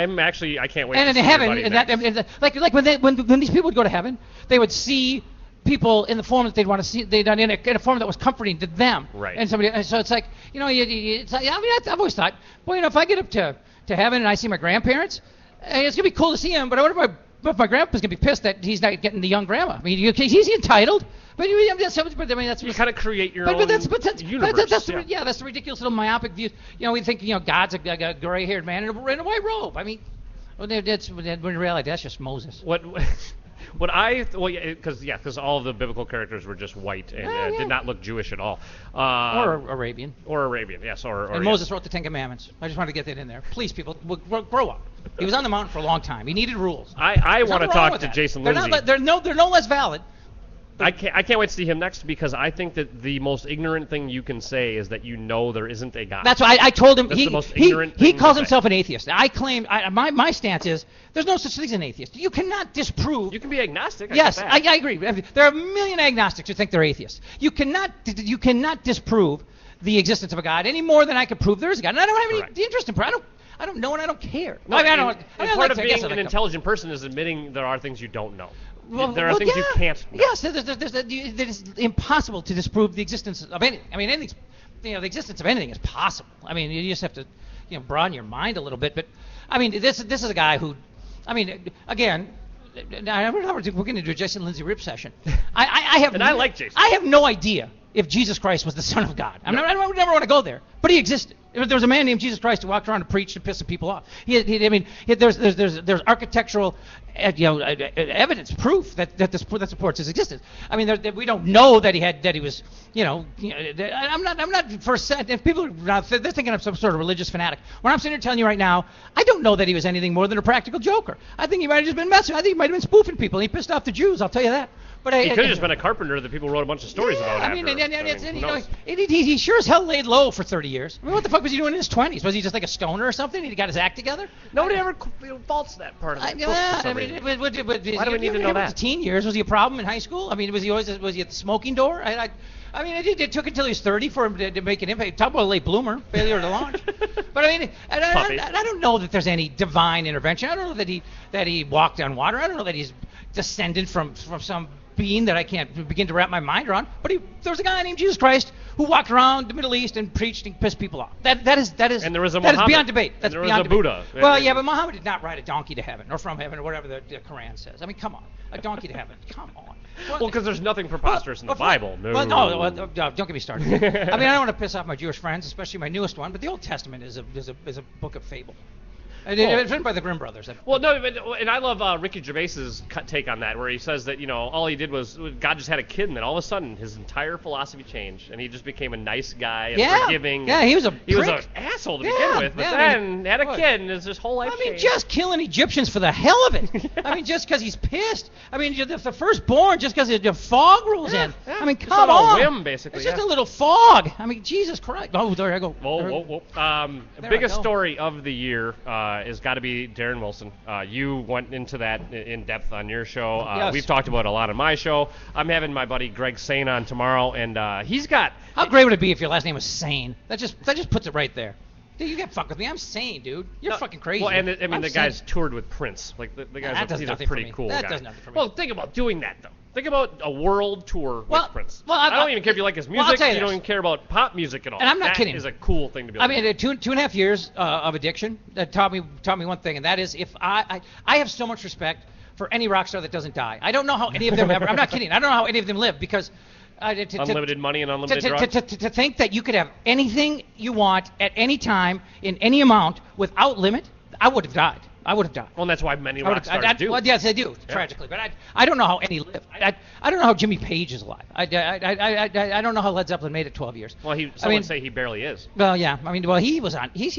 can't wait. And to in see heaven, like when these people would go to heaven, they would see people in the form that they'd want to see, in a form that was comforting to them. Right. And so it's like, it's like, I've always thought, well, if I get up to heaven and I see my grandparents, it's gonna be cool to see them. But I wonder if my grandpa's gonna be pissed that he's not getting the young grandma. I mean, he's entitled. But that's you kind of create your own universe. That's the ridiculous little myopic view. We think God's a gray-haired man in a white robe. I mean, in reality, that's just Moses. Because all of the biblical characters were just white and did not look Jewish at all. Or Arabian. Yes. And Moses wrote the Ten Commandments. I just wanted to get that in there. Please, people, grow up. He was on the mountain for a long time. He needed rules. I want to talk to Jason Lindsay. They're no less valid. I can't wait to see him next because I think that the most ignorant thing you can say is that there isn't a God. That's why I told him. That's the most ignorant thing he calls to himself say. an atheist. I claim my stance is there's no such thing as an atheist. You cannot disprove. You can be agnostic. Yes, I agree. There are a million agnostics who think they're atheists. You cannot disprove the existence of a God any more than I can prove there is a God. And I don't have any interest in. I don't know and I don't care. No, part of being an intelligent person is admitting there are things you don't know. There are things you can't know. Yes, it's impossible to disprove the existence of anything. I mean, anything's, the existence of anything is possible. I mean, you just have to, broaden your mind a little bit. But I mean, this is a guy who, I mean, again, we're going to do a Jason Lindsay rip session. I like Jason. I have no idea if Jesus Christ was the Son of God. I would never want to go there, but he existed. There was a man named Jesus Christ who walked around and preached and pissed people off. There's architectural, evidence, proof that supports his existence. I mean, we don't know that he was, I'm not for a second. If people they're thinking I'm some sort of religious fanatic. When I'm sitting here telling you right now, I don't know that he was anything more than a practical joker. I think he might have just been messing. I think he might have been spoofing people. He pissed off the Jews. I'll tell you that. But he could have just been a carpenter that people wrote a bunch of stories about. He sure as hell laid low for 30 years. I mean, what the fuck was he doing in his 20s? Was he just like a stoner or something? He got his act together? Nobody ever faults that part of it. Why do we need to know that? His teen years, was he a problem in high school? I mean, was he at the smoking door? I mean, it took until he was 30 for him to make an impact. Talk about a late bloomer, failure to launch. But I mean, I don't know that there's any divine intervention. I don't know that he walked on water. I don't know that he's descended from some being that I can't begin to wrap my mind around. But there was a guy named Jesus Christ who walked around the Middle East and preached and pissed people off. That is. And there was a Muhammad. That is beyond debate. That's beyond debate. Buddha. Well, yeah, but Muhammad did not ride a donkey to heaven or from heaven or whatever the Quran says. I mean, come on, a donkey to heaven. Come on. Well, because there's nothing preposterous in the Bible. No, don't get me started. I mean, I don't want to piss off my Jewish friends, especially my newest one. But the Old Testament is a book of fable. It's written by the Grimm brothers. Well, no, and I love Ricky Gervais's take on that, where he says that all he did was God just had a kid, and then all of a sudden his entire philosophy changed, and he just became a nice guy and forgiving. Yeah, he was an asshole to begin with, but then had a kid, and his whole life changed. Just killing Egyptians for the hell of it. I mean, just because he's pissed. I mean, the firstborn, just because the fog rolls in. I mean, come on. A whim, basically. It's just a little fog. I mean, Jesus Christ. Oh, there I go. Whoa. Biggest story of the year is got to be Darren Wilson. You went into that in depth on your show. Yes. We've talked about it a lot on my show. I'm having my buddy Greg Sane on tomorrow, and he's got... How great would it be if your last name was Sane? That just puts it right there. Dude, you can't fuck with me. I'm sane, dude. You're fucking crazy. Well, and the guy's toured with Prince. Like the guy's he's a pretty cool guy. That does nothing for me. Well, think about doing that though. Think about a world tour with Prince. I don't even care if you like his music. You don't even care about pop music at all. And I'm not kidding. That is a cool thing to be able to do. I mean, 2.5 years of addiction that taught me one thing, and that is if I have so much respect for any rock star that doesn't die. I don't know how any of them ever. I'm not kidding. I don't know how any of them live because. Unlimited money and unlimited drugs. To think that you could have anything you want at any time in any amount without limit, I would have died. Well, and that's why many rock stars do. Well, yes, they do, tragically. But I don't know how any live. I don't know how Jimmy Page is alive. I don't know how Led Zeppelin made it 12 years. Well, some say he barely is. Well, yeah. I mean, he was on. He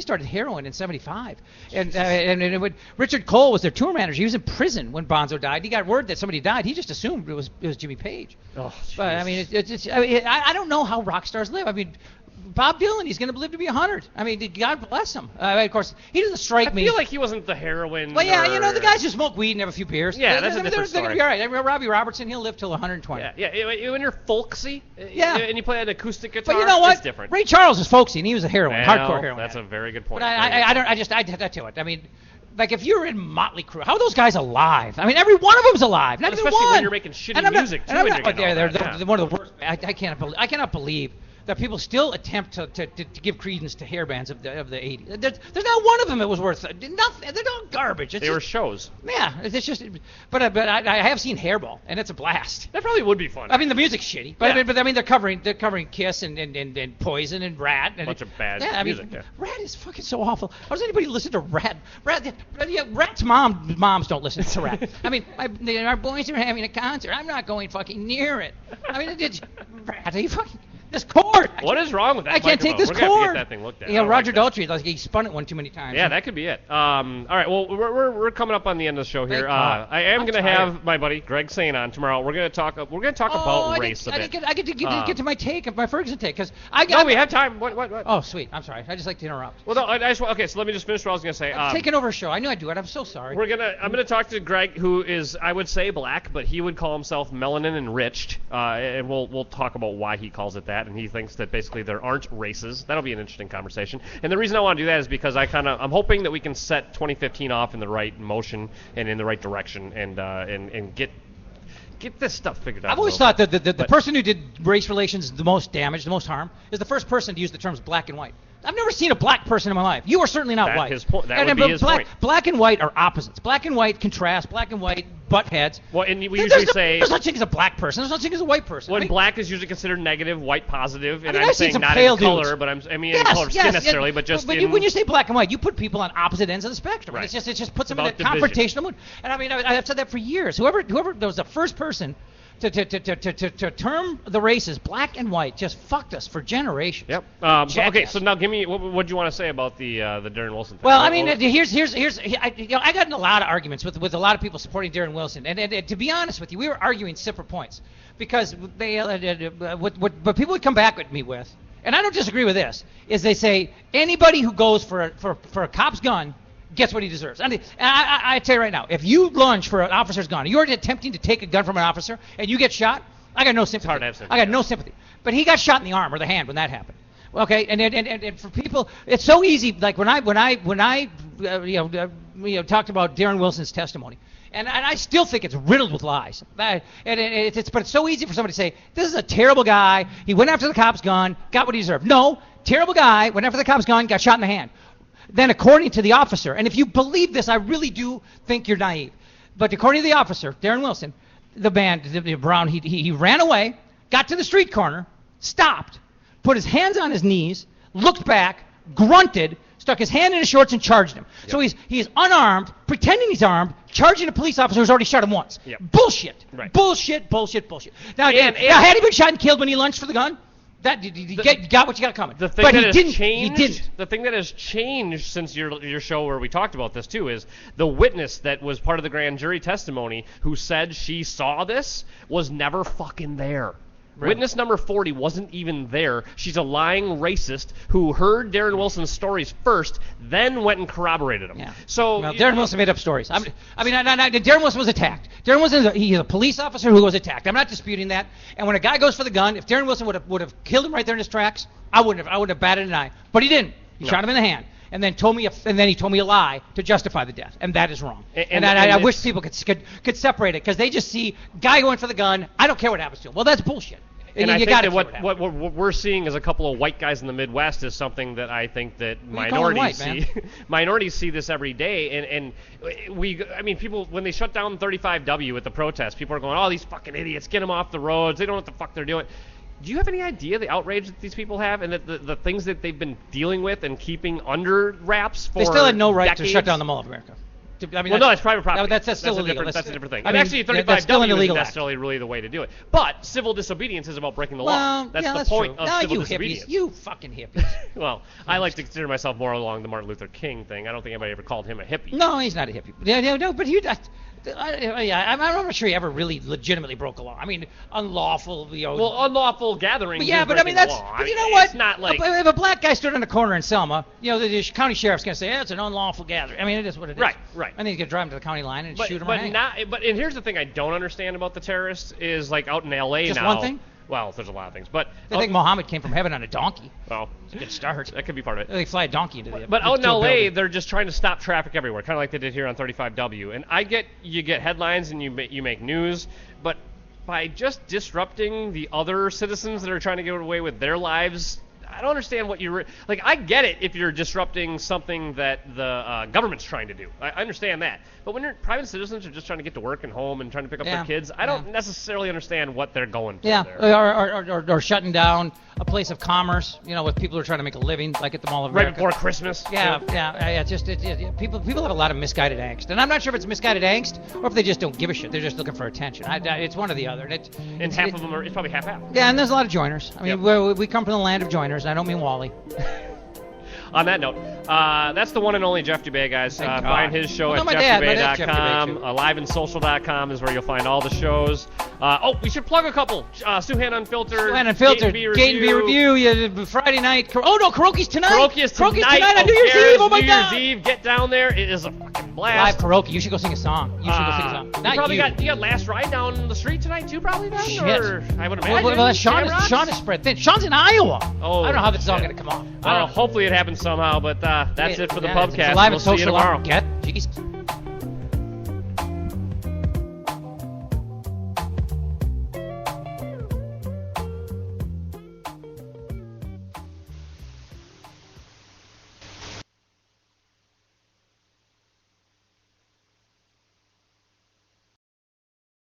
started heroin in '75, and Richard Cole was their tour manager. He was in prison when Bonzo died. He got word that somebody died. He just assumed it was Jimmy Page. Oh, but I mean, I don't know how rock stars live. I mean. Bob Dylan, he's going to live to be 100. I mean, God bless him. Of course, he doesn't strike me. I feel like he wasn't the heroin. Well, yeah, the guys who smoke weed and have a few beers. Yeah, that's a different story. They're going to be all right. Robbie Robertson, he'll live till 120. Yeah. When you're folksy, and you play an acoustic guitar, but you know what? It's different. Ray Charles is folksy, and he was a heroin, hardcore heroin. That's a very good point. But I tell it. I mean, Like, if you're in Motley Crue, how are those guys alive? I mean, every one of them's alive. Not even Especially one. when you're making shitty music, too. They're one of the worst. I cannot believe that people still attempt to give credence to hair bands of the 80s. There's not one of them that was worth nothing. They're all garbage. They were shows. Yeah, it's just. But I have seen Hairball, and it's a blast. That probably would be fun. I mean, the music's shitty, but I mean, they're covering Kiss and Poison and Rat. And bunch of bad music. Yeah. Rat is fucking so awful. How does anybody listen to Rat? Rat's moms don't listen to Rat. I mean, our boys are having a concert. I'm not going fucking near it. I mean, Rat, are you fucking. This cord. What is wrong with that? I can't take this cord. We're gonna have to get that thing looked at. Yeah, Roger Daltrey, like he spun it one too many times. Yeah, that could be it. All right, well, we're coming up on the end of the show here. I am going to have my buddy Greg Sane on tomorrow. We're going to talk about race a bit. I get to my take, my Ferguson take, because we have time. What? Oh, sweet. I'm sorry. I just like to interrupt. Well, no, okay. So let me just finish what I was going to say. I'm taking over a show. I knew I'd do it. I'm so sorry. I'm gonna talk to Greg, who is, I would say, black, but he would call himself melanin enriched, and we'll talk about why he calls it that, and he thinks that basically there aren't races. That'll be an interesting conversation. And the reason I want to do that is because I'm hoping that we can set 2015 off in the right motion and in the right direction, and get this stuff figured out. I've always thought that the person who did race relations the most damage, the most harm, is the first person to use the terms black and white. I've never seen a black person in my life. You are certainly not white. That would be his point. Black and white are opposites. Black and white contrast. Black and white butt heads. Well, and we usually say there's such thing as a black person. There's such thing as a white person. When black is usually considered negative, white positive, and I'm saying not in color, but in color of skin necessarily, but just when you say black and white, you put people on opposite ends of the spectrum. Right. It just puts them in a confrontational mood. And I mean, I've said that for years. Whoever was the first person to term the races black and white just fucked us for generations. Yep. Okay, so now give me what do you want to say about the Darren Wilson thing? Well, I mean, here's I got in a lot of arguments with a lot of people supporting Darren Wilson, and to be honest with you, we were arguing separate points because they what people would come back at me with, and I don't disagree with this, is they say anybody who goes for a cop's gun gets what he deserves. And I tell you right now, if you lunge for an officer's gun, you're attempting to take a gun from an officer, and you get shot, I got no sympathy. It's hard to have sympathy. I got no sympathy. But he got shot in the arm or the hand when that happened. Okay, and for people, it's so easy. Like when I talked about Darren Wilson's testimony, and I still think it's riddled with lies. But it's so easy for somebody to say this is a terrible guy. He went after the cop's gun, got what he deserved. No, terrible guy went after the cop's gun, got shot in the hand. Then according to the officer, and if you believe this, I really do think you're naive. But according to the officer, Darren Wilson, the Brown, he ran away, got to the street corner, stopped, put his hands on his knees, looked back, grunted, stuck his hand in his shorts and charged him. Yep. So he's unarmed, pretending he's armed, charging a police officer who's already shot him once. Yep. Bullshit. Right. Bullshit. Now, had he been shot and killed when he lunged for the gun? You got what you got coming. The thing he didn't. The thing that has changed since your show where we talked about this too is the witness that was part of the grand jury testimony who said she saw this was never fucking there. Really? Witness number 40 wasn't even there. She's a lying racist who heard Darren Wilson's stories first, then went and corroborated them. Yeah. So Darren Wilson made up stories. Darren Wilson was attacked. Darren Wilson, he's a police officer who was attacked. I'm not disputing that. And when a guy goes for the gun, if Darren Wilson would have killed him right there in his tracks, I wouldn't have batted an eye. But he didn't. He shot him in the hand. And then he told me a lie to justify the death, and that is wrong. And I wish people could separate it because they just see guy going for the gun. I don't care what happens to him. Well, that's bullshit. And I think that what we're seeing as a couple of white guys in the Midwest is something that I think that minorities see. Minorities see this every day, and people when they shut down 35W at the protest, people are going, "Oh, these fucking idiots, get them off the roads. They don't know what the fuck they're doing." Do you have any idea the outrage that these people have and that the things that they've been dealing with and keeping under wraps for decades? They still had no right to shut down the Mall of America. It's private property. That's still illegal. That's a different thing. Actually, 35W isn't necessarily really the way to do it. But civil disobedience is about breaking the law. That's the point of civil disobedience. You fucking hippies. Well, I like to consider myself more along the Martin Luther King thing. I don't think anybody ever called him a hippie. No, he's not a hippie. No, but I'm not sure he ever really legitimately broke a law. I mean, unlawful, Well, unlawful gatherings. Yeah, but I mean that's. Law. But you know what? It's not like if a black guy stood on a corner in Selma, the county sheriff's gonna say, it's an unlawful gathering. I mean, it is what it is. Right. And he's gonna drive him to the county line and shoot him. And here's the thing I don't understand about the terrorists is like out in L.A. Just now. one thing. Well, there's a lot of things, but They think Muhammad came from heaven on a donkey. well, It's a good start. that could be part of it. They fly a donkey into the. But out in to a LA, building. they're just trying to stop traffic everywhere, kind of like they did here on 35W. And you get headlines and you make news, but by just disrupting the other citizens that are trying to get away with their lives, I don't understand what you're like. I get it if you're disrupting something that the government's trying to do. I understand that. But when private citizens are just trying to get to work and home and trying to pick up their kids, I don't necessarily understand what they're going for there. Or shutting down a place of commerce, with people who are trying to make a living, like at the Mall of Right America. before Christmas. Yeah. People have a lot of misguided angst, and I'm not sure if it's misguided angst or if they just don't give a shit. They're just looking for attention. It's one or the other. And half of them it's probably half-half. Yeah, and there's a lot of joiners. I mean, we come from the land of joiners. And I don't mean Wally. On that note, that's the one and only Jeff Dubay, guys. Find his show at jeffdubay.com. Liveandsocial.com is where you'll find all the shows. We should plug a couple. Suhan Unfiltered. Suhan Unfiltered. Gate and Beer Review. Friday night. Oh, no, Karaoke's tonight. Karaoke tonight on New Year's Eve. Oh, my God. New Year's Eve. Get down there. It is a fucking blast. Live karaoke. You should go sing a song. You got Last Ride down the street tonight, too, probably, then? Shit. Or, I would imagine. Well, Sean is spread thin. Sean's in Iowa. Oh, I don't know how this is all going to come off. Hopefully it happens somehow, but that's it for the Pubcast. Live we'll see you tomorrow. Jesus.